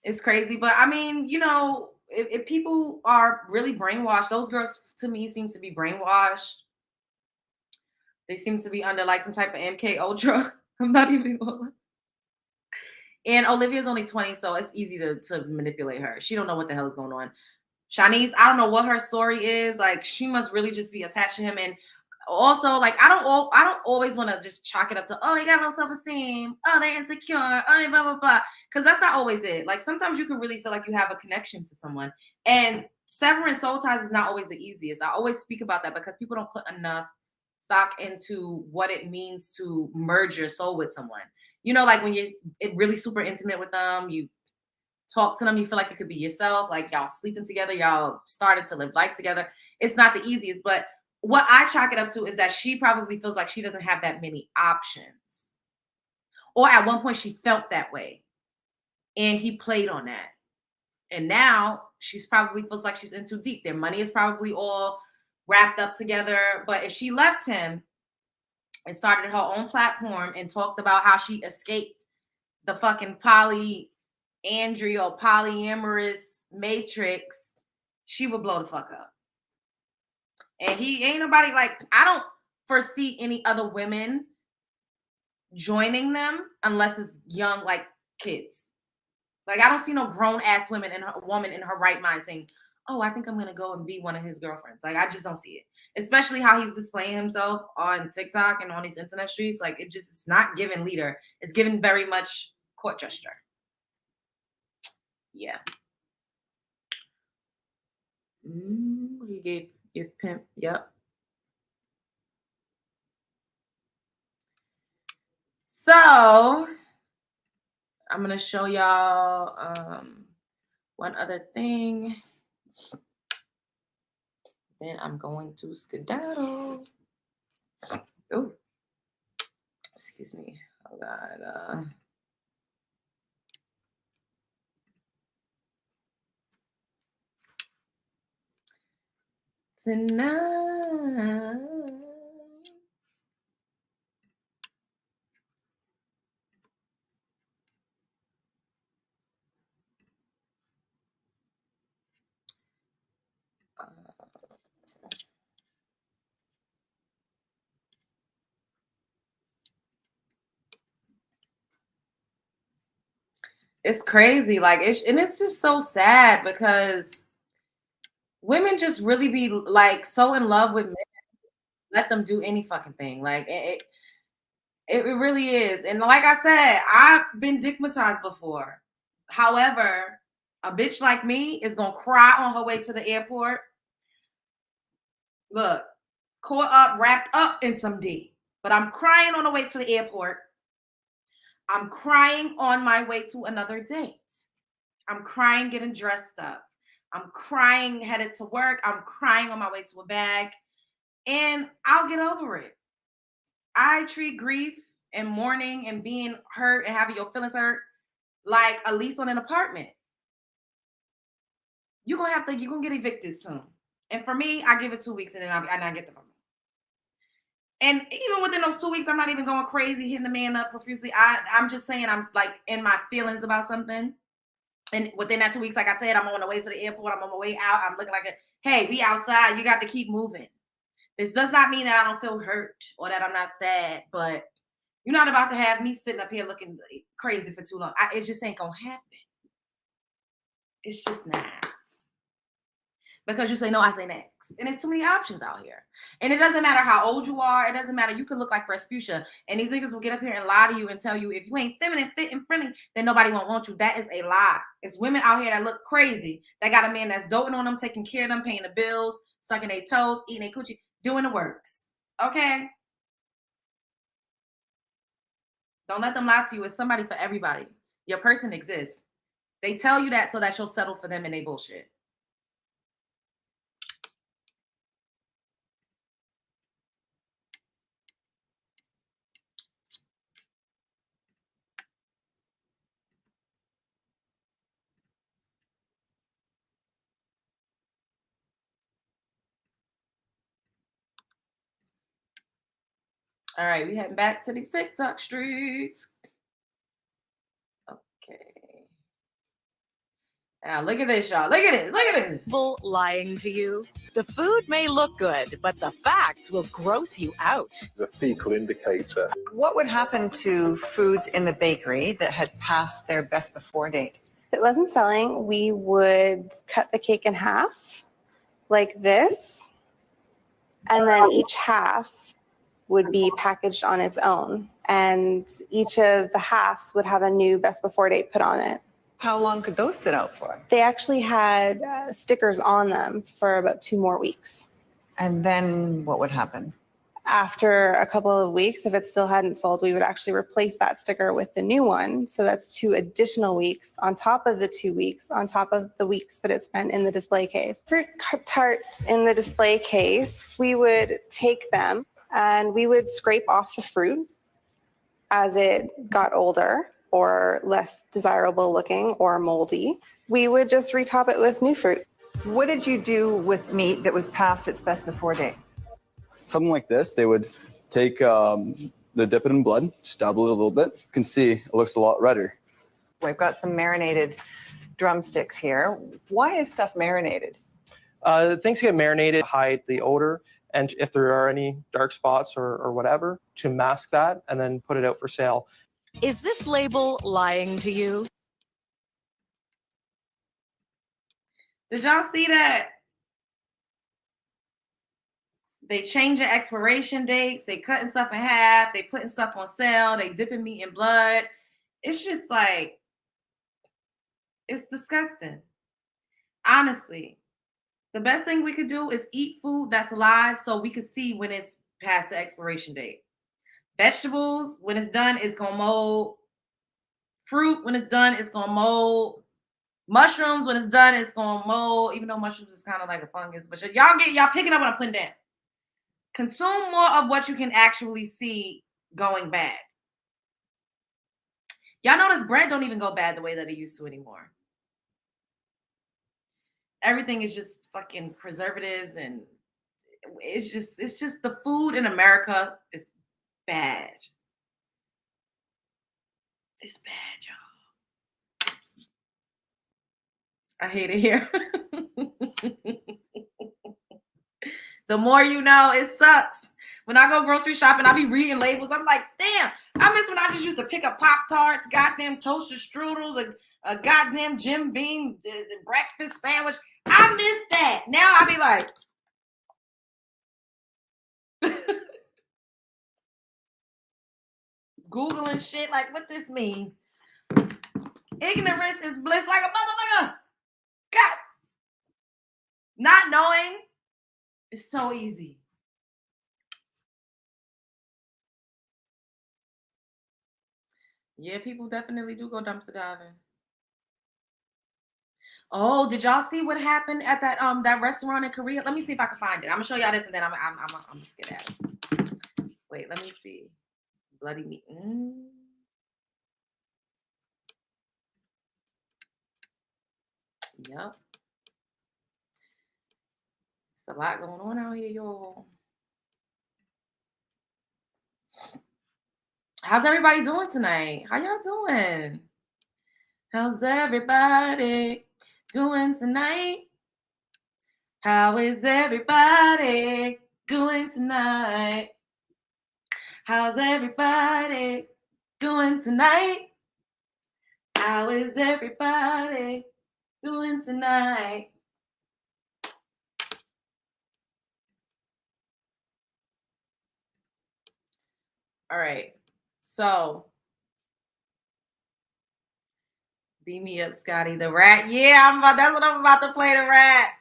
It's crazy, but I mean, you know, if people are really brainwashed, those girls to me seem to be brainwashed. They seem to be under like some type of MK Ultra. I'm not even gonna. And Olivia's only 20, so it's easy to manipulate her. She don't know what the hell is going on. Shanice, I don't know what her story is. Like, she must really just be attached to him. And also, like, I don't always want to just chalk it up to, oh, they got low self-esteem. Oh, they're insecure. Oh, they blah, blah, blah. Because that's not always it. Like, sometimes you can really feel like you have a connection to someone. And severing soul ties is not always the easiest. I always speak about that because people don't put enough stock into what it means to merge your soul with someone. You know, like when you're really super intimate with them, you talk to them, you feel like you could be yourself, like y'all sleeping together, y'all started to live life together. It's not the easiest, but what I chalk it up to is that she probably feels like she doesn't have that many options. Or at one point she felt that way and he played on that. And now she's probably feels like she's in too deep. Their money is probably all wrapped up together. But if she left him and started her own platform and talked about how she escaped the fucking polyamorous matrix, she would blow the fuck up. And he ain't nobody, like, I don't foresee any other women joining them unless it's young, like kids. Like, I don't see no grown ass woman in her right mind saying, oh, I think I'm gonna go and be one of his girlfriends. Like, I just don't see it. Especially how he's displaying himself on TikTok and on these internet streets. Like, it's not given leader. It's given very much court gesture. Yeah. He gave pimp. Yep. So I'm gonna show y'all one other thing. Then I'm going to skedaddle. Oh, excuse me. Oh God. Tonight. It's crazy, like and it's just so sad because women just really be like so in love with men, let them do any fucking thing. Like it really is. And like I said, I've been dickmatized before. However, a bitch like me is gonna cry on her way to the airport. Look, caught up, wrapped up in some D. But I'm crying on the way to the airport. I'm crying on my way to another date. I'm crying getting dressed up. I'm crying headed to work. I'm crying on my way to a bag. And I'll get over it. I treat grief and mourning and being hurt and having your feelings hurt like a lease on an apartment. You're gonna get evicted soon. And for me, I give it 2 weeks and then I get the phone. And even within those 2 weeks, I'm not even going crazy, hitting the man up profusely. I'm just saying I'm like in my feelings about something. And within that 2 weeks, like I said, I'm on the way to the airport. I'm on my way out. I'm looking like hey, we outside. You got to keep moving. This does not mean that I don't feel hurt or that I'm not sad, but you're not about to have me sitting up here looking crazy for too long. It just ain't going to happen. It's just not. Because you say no, I say next. And there's too many options out here. And it doesn't matter how old you are. It doesn't matter. You can look like Respucia. And these niggas will get up here and lie to you and tell you if you ain't feminine, fit, and friendly, then nobody won't want you. That is a lie. It's women out here that look crazy. That got a man that's doting on them, taking care of them, paying the bills, sucking their toes, eating their coochie, doing the works. Okay? Don't let them lie to you. It's somebody for everybody. Your person exists. They tell you that so that you'll settle for them and they bullshit. All right, we heading back to these TikTok streets. Okay. Now look at this, y'all. Look at it. Look at this. People lying to you. The food may look good, but the facts will gross you out. The fecal indicator. What would happen to foods in the bakery that had passed their best before date? If it wasn't selling, we would cut the cake in half like this, and then each half would be packaged on its own, and each of the halves would have a new best before date put on it. How long could those sit out for? They actually had stickers on them for about 2 more weeks. And then what would happen? After a couple of weeks, if it still hadn't sold, we would actually replace that sticker with the new one. So that's 2 additional weeks on top of the 2 weeks, on top of the weeks that it spent in the display case. Fruit tarts in the display case, we would take them and we would scrape off the fruit as it got older or less desirable looking or moldy. We would just retop it with new fruit. What did you do with meat that was past its best before date? Something like this, they would take they dip it in blood, stab it a little bit. You can see it looks a lot redder. We've got some marinated drumsticks here. Why is stuff marinated? Things get marinated, hide the odor, and if there are any dark spots or whatever, to mask that and then put it out for sale. Is this label lying to you? Did y'all see that? They changing expiration dates. They cutting stuff in half. They putting stuff on sale. They dipping meat in blood. It's just like, it's disgusting. Honestly, the best thing we could do is eat food that's alive so we could see when it's past the expiration date. Vegetables, when it's done, it's going to mold. Fruit, when it's done, it's going to mold. Mushrooms, when it's done, it's going to mold, even though mushrooms is kind of like a fungus. But y'all picking up what I'm putting down. Consume more of what you can actually see going bad. Y'all notice bread don't even go bad the way that it used to anymore. Everything is just fucking preservatives, and it's just the food in America is bad. It's bad, y'all. I hate it here. The more you know, it sucks. When I go grocery shopping, I be reading labels. I'm like, damn, I miss when I just used to pick up Pop-Tarts, goddamn toaster strudels, a goddamn Jim Beam the breakfast sandwich. I miss that. Now I be like, Googling shit like, what this mean? Ignorance is bliss like a motherfucker. God. Not knowing is so easy. Yeah, people definitely do go dumpster diving. Oh, did y'all see what happened at that restaurant in Korea? Let me see if I can find it. I'm gonna show y'all this, and then I'm gonna skip at it. Wait, let me see. Bloody meat. Yep. It's a lot going on out here, y'all. How's everybody doing tonight? How y'all doing? How's everybody doing tonight? How is everybody doing tonight? How's everybody doing tonight? How is everybody doing tonight? All right. So, beat me up, Scotty the rat. Yeah, that's what I'm about to play, the rat.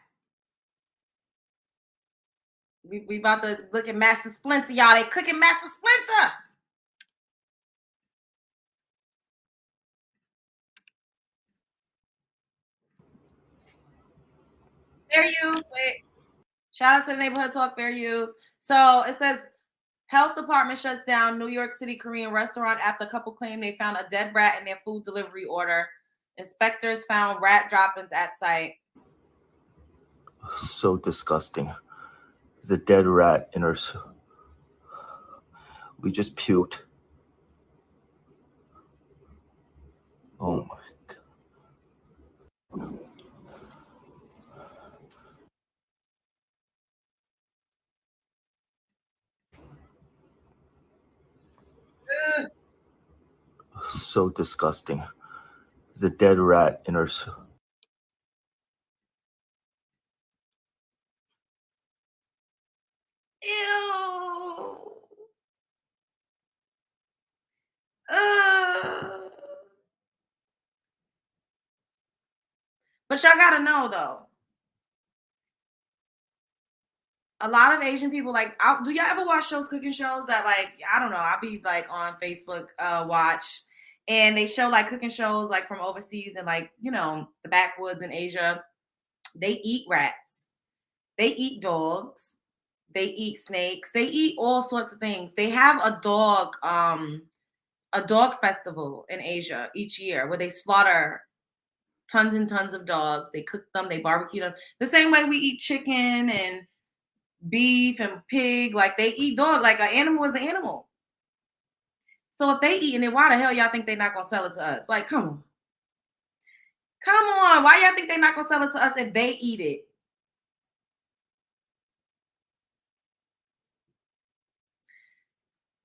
We about to look at Master Splinter, y'all. They cooking Master Splinter. Fair use. Wait. Shout out to the Neighborhood Talk Fair Use. So it says health department shuts down New York City Korean restaurant after a couple claim they found a dead rat in their food delivery order. Inspectors found rat droppings at site. So disgusting. There's a dead rat in her. We just puked. Oh my God. So disgusting. There's a dead rat in her. Ew. But y'all gotta know though. A lot of Asian people like. Do y'all ever watch cooking shows that like I don't know? I'll be like on Facebook watch, and they show like cooking shows like from overseas and like the backwoods in Asia. They eat rats. They eat dogs. They eat snakes. They eat all sorts of things. They have a dog festival in Asia each year where they slaughter tons and tons of dogs. They cook them. They barbecue them the same way we eat chicken and beef and pig. Like they eat dog. Like an animal is an animal. So if they eating it, why the hell y'all think they're not gonna sell it to us? Like, come on. Why y'all think they're not gonna sell it to us if they eat it?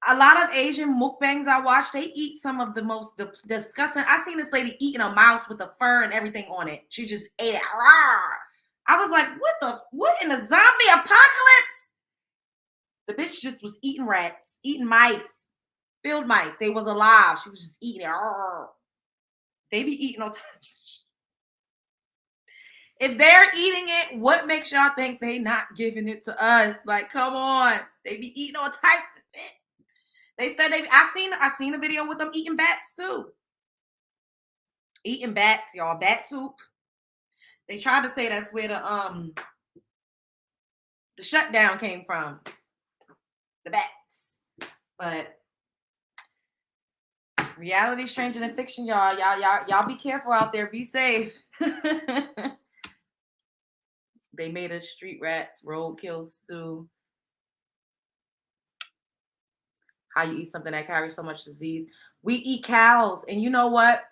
A lot of Asian mukbangs I watch, they eat some of the most disgusting. I seen this lady eating a mouse with the fur and everything on it. She just ate it. I was like, what in the zombie apocalypse? The bitch just was eating rats, eating mice, field mice. They was alive. She was just eating it. They be eating all types. If they're eating it, what makes y'all think they not giving it to us? Like, come on. They be eating all types of shit. They said I seen a video with them eating bats too. Eating bats, y'all. Bat soup. They tried to say that's where the shutdown came from. The bats. But reality stranger than fiction, y'all. Y'all be careful out there. Be safe. They made us street rats, roadkill stew. How you eat something that carries so much disease. We eat cows, and you know what?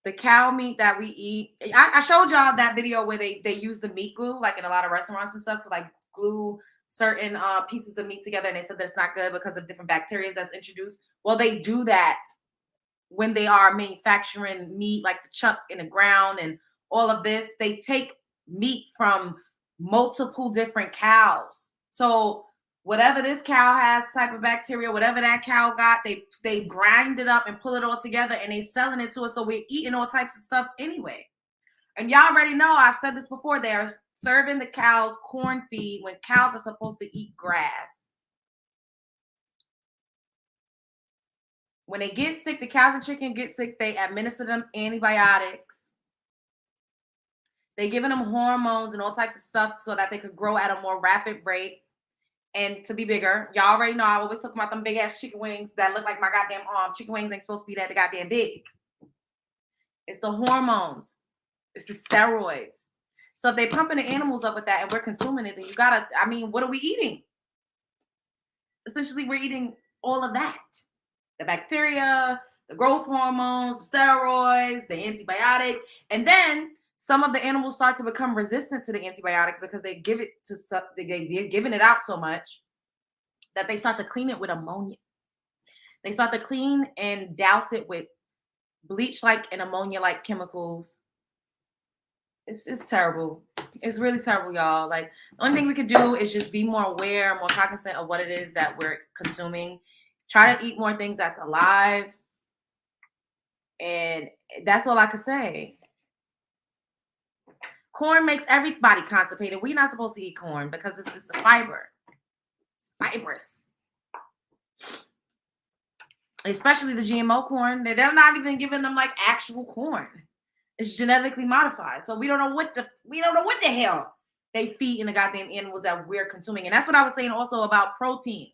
The cow meat that we eat, I showed y'all that video where they use the meat glue, like in a lot of restaurants and stuff, to like glue certain pieces of meat together, and they said that's not good because of different bacteria that's introduced. Well, they do that when they are manufacturing meat, like the chuck in the ground and all of this. They take meat from multiple different cows. So whatever this cow has type of bacteria, whatever that cow got, they grind it up and pull it all together and they selling it to us. So we're eating all types of stuff anyway. And y'all already know, I've said this before, they're serving the cows corn feed when cows are supposed to eat grass. When they get sick, the cows and chicken get sick, they administer them antibiotics. They giving them hormones and all types of stuff so that they could grow at a more rapid rate and to be bigger. Y'all already know I always talk about them big ass chicken wings that look like my goddamn arm. Chicken wings ain't supposed to be that goddamn big. It's the hormones. It's the steroids. So if they pumping the animals up with that and we're consuming it, then you gotta, what are we eating? Essentially, we're eating all of that. The bacteria, the growth hormones, the steroids, the antibiotics, and then some of the animals start to become resistant to the antibiotics because they give it to they're giving it out so much that they start to clean it with ammonia. They start to clean and douse it with bleach-like and ammonia-like chemicals. It's terrible. It's really terrible, y'all. Like, the only thing we could do is just be more aware, more cognizant of what it is that we're consuming. Try to eat more things that's alive. And that's all I could say. Corn makes everybody constipated. We're not supposed to eat corn because it's a fiber. It's fibrous. Especially the GMO corn. They're not even giving them like actual corn. It's genetically modified. So we don't know what the hell they feed in the goddamn animals that we're consuming. And that's what I was saying also about protein.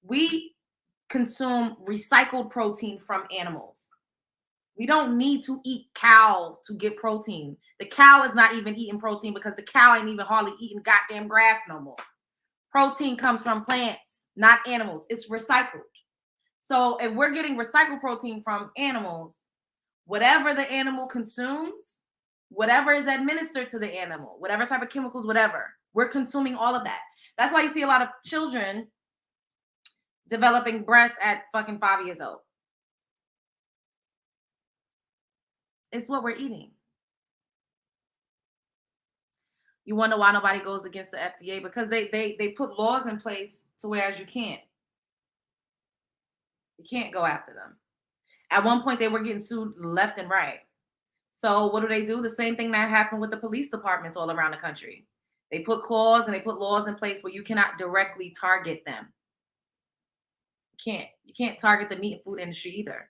We consume recycled protein from animals. We don't need to eat cow to get protein. The cow is not even eating protein because the cow ain't even hardly eating goddamn grass no more. Protein comes from plants, not animals. It's recycled. So if we're getting recycled protein from animals, whatever the animal consumes, whatever is administered to the animal, whatever type of chemicals, whatever, we're consuming all of that. That's why you see a lot of children developing breasts at fucking 5 years old. It's what we're eating. You wonder why nobody goes against the FDA? Because they put laws in place to whereas you can't. You can't go after them. At one point, they were getting sued left and right. So what do? The same thing that happened with the police departments all around the country. They put clause and they put laws in place where you cannot directly target them. You can't target the meat and food industry either.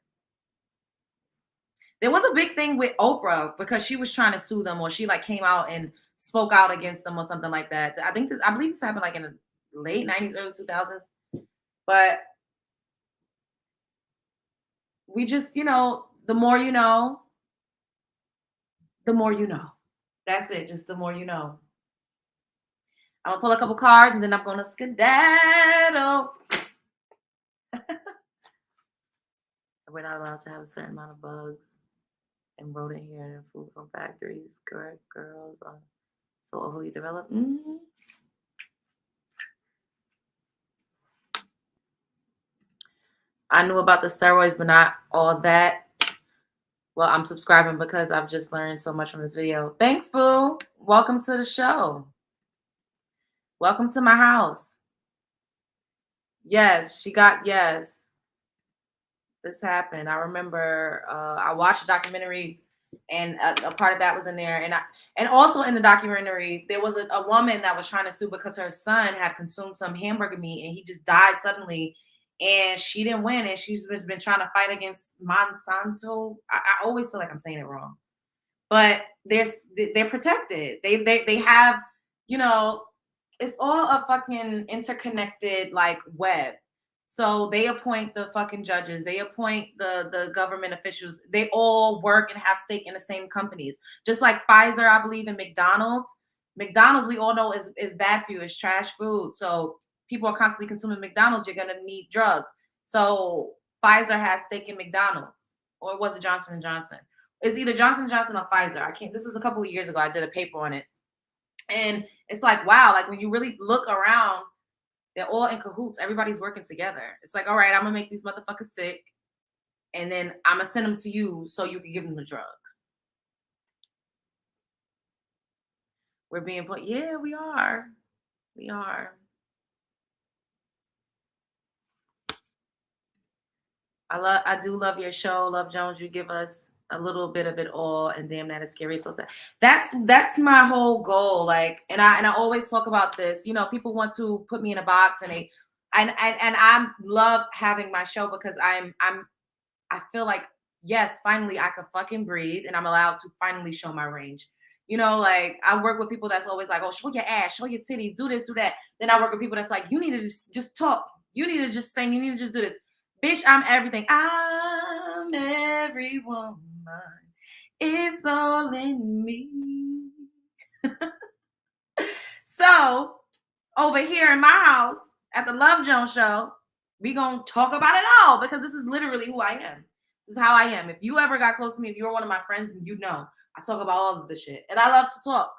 There was a big thing with Oprah because she was trying to sue them, or she like came out and spoke out against them or something like that. I believe this happened like in the late 90s, early 2000s. But we just, the more you know, the more you know. That's it. Just the more you know. I'm going to pull a couple cards and then I'm going to skedaddle. We're not allowed to have a certain amount of bugs and rodent hair and food from factories. Correct, girls are so overly developed. Mm-hmm. I knew about the steroids, but not all that. Well, I'm subscribing because I've just learned so much from this video. Thanks, boo. Welcome to the show. Welcome to my house. Yes, yes. This happened. I remember I watched a documentary and a part of that was in there. And also in the documentary, there was a woman that was trying to sue because her son had consumed some hamburger meat and he just died suddenly. And she didn't win, and she's been trying to fight against Monsanto. I always feel like I'm saying it wrong, but they're protected. They have, it's all a fucking interconnected like web. So they appoint the fucking judges. They appoint the government officials. They all work and have stake in the same companies. Just like Pfizer, I believe, and McDonald's. McDonald's, we all know is bad for you. It's trash food. So people are constantly consuming McDonald's, you're gonna need drugs. So Pfizer has stake in McDonald's, or was it Johnson & Johnson? It's either Johnson & Johnson or Pfizer. This is a couple of years ago. I did a paper on it. And it's like, wow, like when you really look around, they're all in cahoots. Everybody's working together. It's like, all right, I'm gonna make these motherfuckers sick, and then I'm gonna send them to you so you can give them the drugs. We're being put, yeah, we are. We are. I do love your show, Love Jones. You give us a little bit of it all, and damn, that is scary. So sad. That's my whole goal. Like, and I always talk about this. People want to put me in a box, and I love having my show because I feel like, yes, finally I could fucking breathe, and I'm allowed to finally show my range. Like I work with people that's always like, oh, show your ass, show your titties, do this, do that. Then I work with people that's like, you need to just talk. You need to just sing. You need to just do this. Bitch, I'm everything. I'm every woman. It's all in me. So, over here in my house at the Love Jones Show, we gonna talk about it all because this is literally who I am. This is how I am. If you ever got close to me, if you were one of my friends, and I talk about all of the shit. And I love to talk.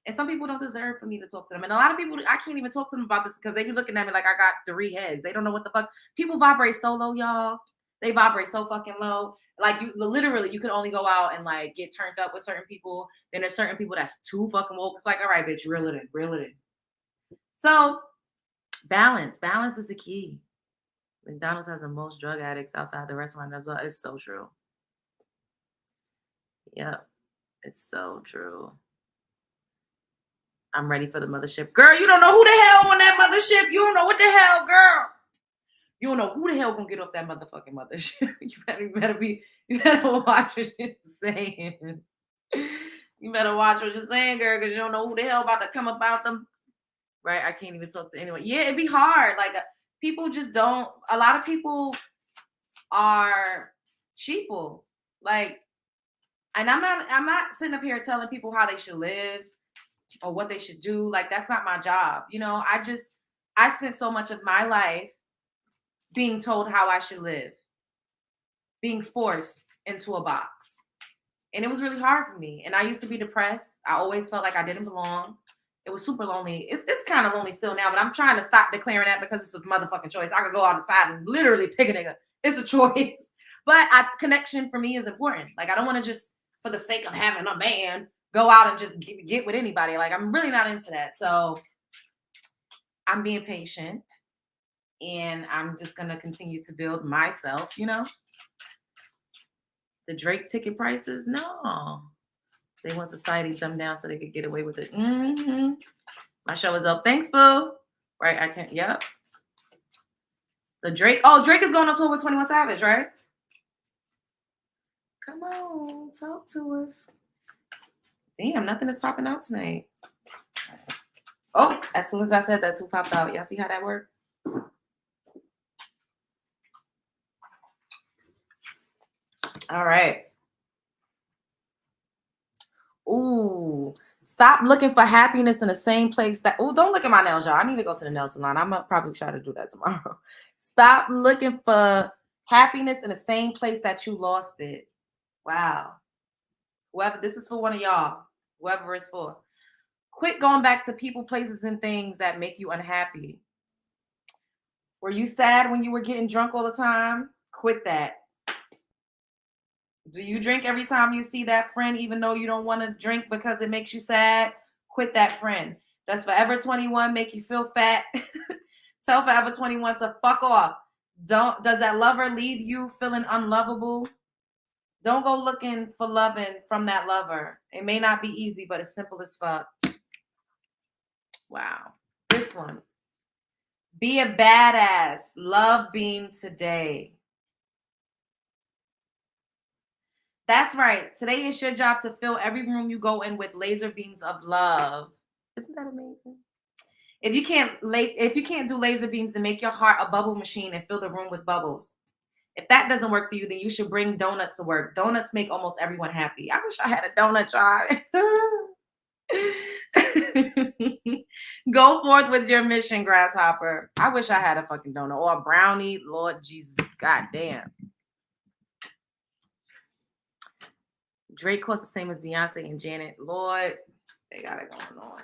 And some people don't deserve for me to talk to them. And a lot of people, I can't even talk to them about this because they be looking at me like I got 3 heads. They don't know what the fuck. People vibrate so low, y'all. They vibrate so fucking low. Like you can only go out and like get turned up with certain people. Then there's certain people that's too fucking woke. It's like, all right, bitch, reel it in. So balance is the key. McDonald's has the most drug addicts outside the restaurant as well. It's so true. Yep. It's so true. I'm ready for the mothership. Girl, you don't know who the hell on that mothership. You don't know what the hell, girl. You don't know who the hell gonna get off that motherfucking mothership. You better watch what you're saying. You better watch what you're saying, girl, because you don't know who the hell about to come about them. Right? I can't even talk to anyone. Yeah, it'd be hard. Like people just don't. A lot of people are sheeple. Like, and I'm not sitting up here telling people how they should live or what they should do. Like, that's not my job. You know, I spent so much of my life being told how I should live, being forced into a box. And it was really hard for me. And I used to be depressed. I always felt like I didn't belong. It was super lonely. It's kind of lonely still now, but I'm trying to stop declaring that because it's a motherfucking choice. I could go outside and literally pick a nigga. It's a choice. But connection for me is important. Like, I don't want to just, for the sake of having a man, go out and just get with anybody. Like, I'm really not into that. So I'm being patient. And I'm just going to continue to build myself, you know? The Drake ticket prices? No. They want society to dumb down so they could get away with it. Mm-hmm. My show is up. Thanks, boo. Right, I can't, yep. The Drake, Drake is going on tour with 21 Savage, right? Come on, talk to us. Damn, nothing is popping out tonight. Oh, as soon as I said that's who popped out. Y'all see how that worked? All right. Ooh, stop looking for happiness in the same place that. Ooh, don't look at my nails, y'all. I need to go to the nail salon. I'm gonna probably try to do that tomorrow. Stop looking for happiness in the same place that you lost it. Wow. Whoever, this is for one of y'all, whoever it's for. Quit going back to people, places, and things that make you unhappy. Were you sad when you were getting drunk all the time? Quit that. Do you drink every time you see that friend, even though you don't want to drink because it makes you sad? Quit that friend. Does Forever 21 make you feel fat? Tell Forever 21 to fuck off. Does that lover leave you feeling unlovable? Don't go looking for loving from that lover. It may not be easy, but it's simple as fuck. Wow. This one. Be a badass. Love beam today. That's right. Today is your job to fill every room you go in with laser beams of love. Isn't that amazing? If you can't do laser beams, then make your heart a bubble machine and fill the room with bubbles. If that doesn't work for you, then you should bring donuts to work. Donuts make almost everyone happy. I wish I had a donut jar. Go forth with your mission, grasshopper. I wish I had a fucking donut or a brownie. Lord Jesus, goddamn. Drake costs the same as Beyonce and Janet. Lord, they got it going on.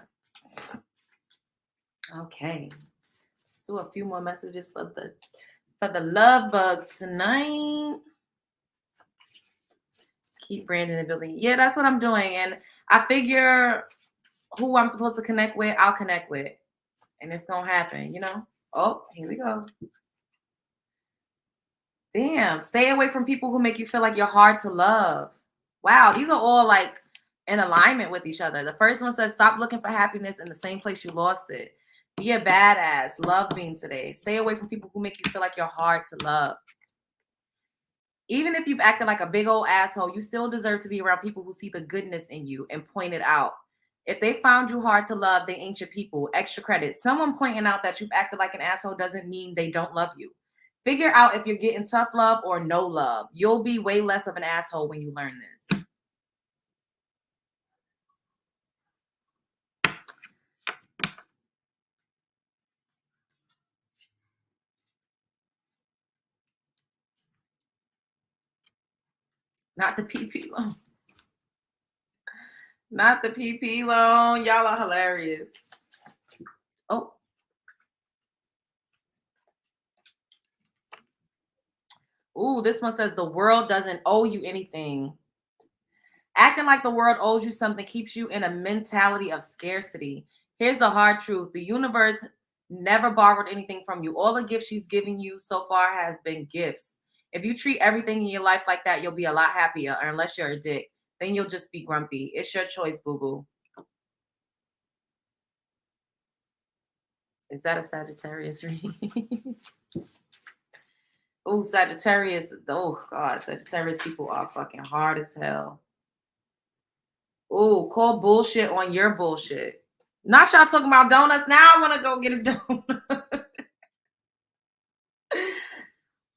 Okay. Let's do a few more messages for the love bugs tonight. Keep Brandon in the building. Yeah, that's what I'm doing. And I figure who I'm supposed to connect with, I'll connect with. And it's going to happen, you know? Oh, here we go. Damn. Stay away from people who make you feel like you're hard to love. Wow, these are all like in alignment with each other. The first one says, stop looking for happiness in the same place you lost it. Be a badass. Love being today. Stay away from people who make you feel like you're hard to love. Even if you've acted like a big old asshole, you still deserve to be around people who see the goodness in you and point it out. If they found you hard to love, they ain't your people. Extra credit. Someone pointing out that you've acted like an asshole doesn't mean they don't love you. Figure out if you're getting tough love or no love. You'll be way less of an asshole when you learn this. Not the PP loan. Not the PP loan. Y'all are hilarious. Oh. Ooh, this one says the world doesn't owe you anything. Acting like the world owes you something keeps you in a mentality of scarcity. Here's the hard truth. The universe never borrowed anything from you. All the gifts she's giving you so far has been gifts. If you treat everything in your life like that, you'll be a lot happier. Or unless you're a dick, then you'll just be grumpy. It's your choice, boo-boo. Is that a Sagittarius reading? Oh, Sagittarius. Oh, God. Sagittarius people are fucking hard as hell. Oh, call bullshit on your bullshit. Not y'all talking about donuts. Now I want to go get a donut.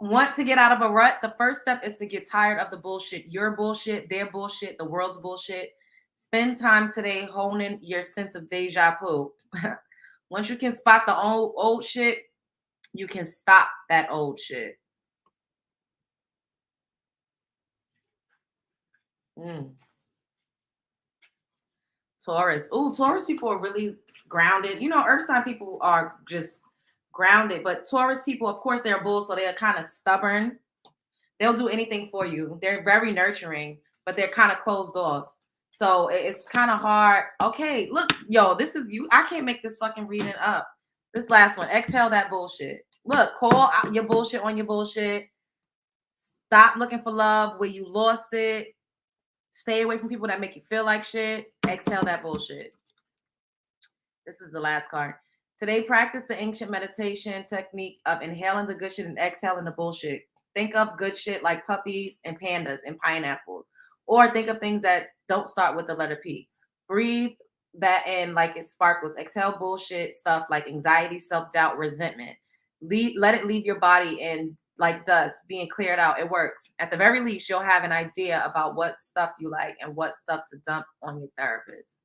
Want to get out of a rut? The first step is to get tired of the bullshit. Your bullshit, their bullshit, the world's bullshit. Spend time today honing your sense of deja vu. Once you can spot the old shit, you can stop that old shit. Taurus. Ooh, Taurus people are really grounded. You know, Earth sign people are just grounded, but Taurus people, of course, they're bulls, so they're kind of stubborn. They'll do anything for you. They're very nurturing, but they're kind of closed off. So it's kind of hard. Okay, look, yo, this is you. I can't make this fucking reading up. This last one, exhale that bullshit. Look, call out your bullshit on your bullshit. Stop looking for love where you lost it. Stay away from people that make you feel like shit. Exhale that bullshit. This is the last card. Today, practice the ancient meditation technique of inhaling the good shit and exhaling the bullshit. Think of good shit like puppies and pandas and pineapples. Or think of things that don't start with the letter P. Breathe that in like it sparkles. Exhale bullshit stuff like anxiety, self-doubt, resentment. Let it leave your body and like dust being cleared out. It works. At the very least, you'll have an idea about what stuff you like and what stuff to dump on your therapist.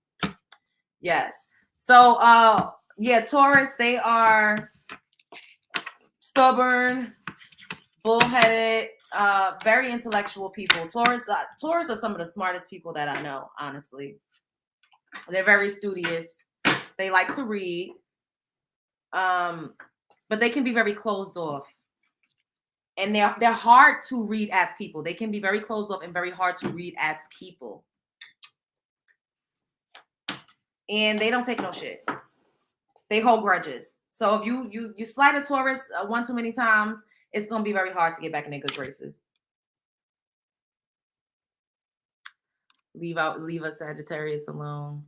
Yes. So yeah, Taurus, they are stubborn, bullheaded, very intellectual people. Taurus are some of the smartest people that I know, honestly. They're very studious. They like to read. But they can be very closed off. And they're hard to read as people. They can be very closed off and very hard to read as people. And they don't take no shit. They hold grudges. So if you slight a Taurus one too many times, it's gonna be very hard to get back in their good graces. Leave a Sagittarius alone.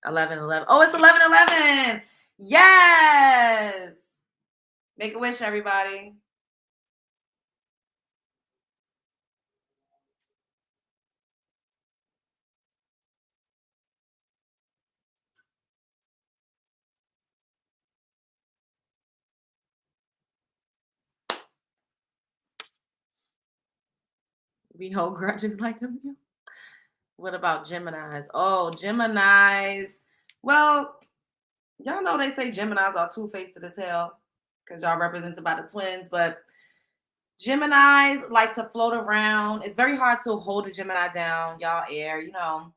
11-11. Oh, it's 11-11. Yes. Make a wish, everybody. We hold grudges like them. What about Geminis? Oh, Geminis. Well, y'all know they say Geminis are two-faced as hell because y'all represented by the twins, but Geminis like to float around. It's very hard to hold a Gemini down. Y'all air, you know.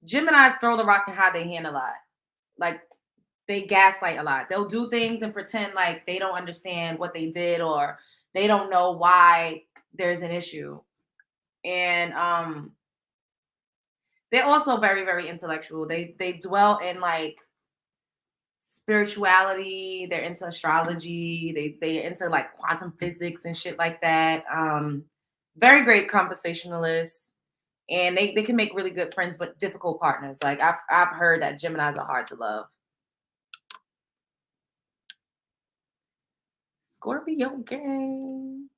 Geminis throw the rock and hide their hand a lot. Like they gaslight a lot. They'll do things and pretend like they don't understand what they did or they don't know why there's an issue. And they're also very, very intellectual. They dwell in like spirituality. They're into astrology. They're into like quantum physics and shit like that. Very great conversationalists, and they can make really good friends, but difficult partners. Like I've heard that Geminis are hard to love. Scorpio gang.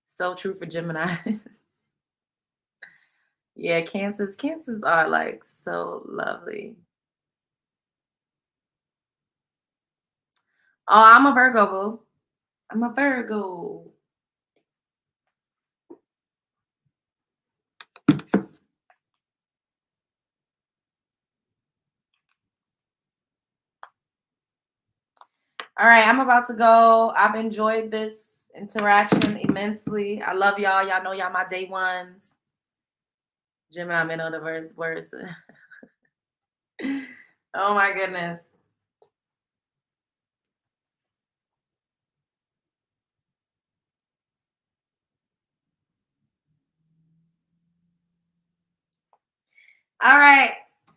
So true for Gemini. Yeah, Cancers are like so lovely. Oh, I'm a Virgo, boo. I'm a Virgo. All right, I'm about to go. I've enjoyed this interaction immensely. I love y'all. Y'all know y'all my day ones. Gemini, men on the verse. Oh my goodness. All right.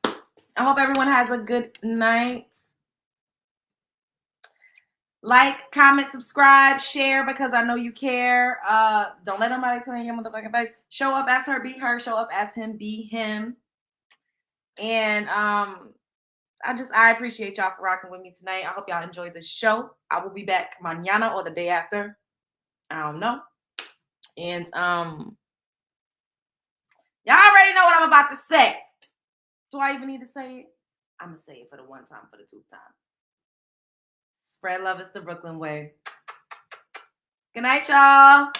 I hope everyone has a good night. Like, comment, subscribe, share because I know you care. Don't let nobody come in your motherfucking face. Show up as her, be her. Show up as him, be him. And I appreciate y'all for rocking with me tonight. I hope y'all enjoyed the show. I will be back mañana or the day after. I don't know. And y'all already know what I'm about to say. Do I even need to say it? I'm going to say it for the one time, for the two time. Spread love is the Brooklyn way. Good night, y'all.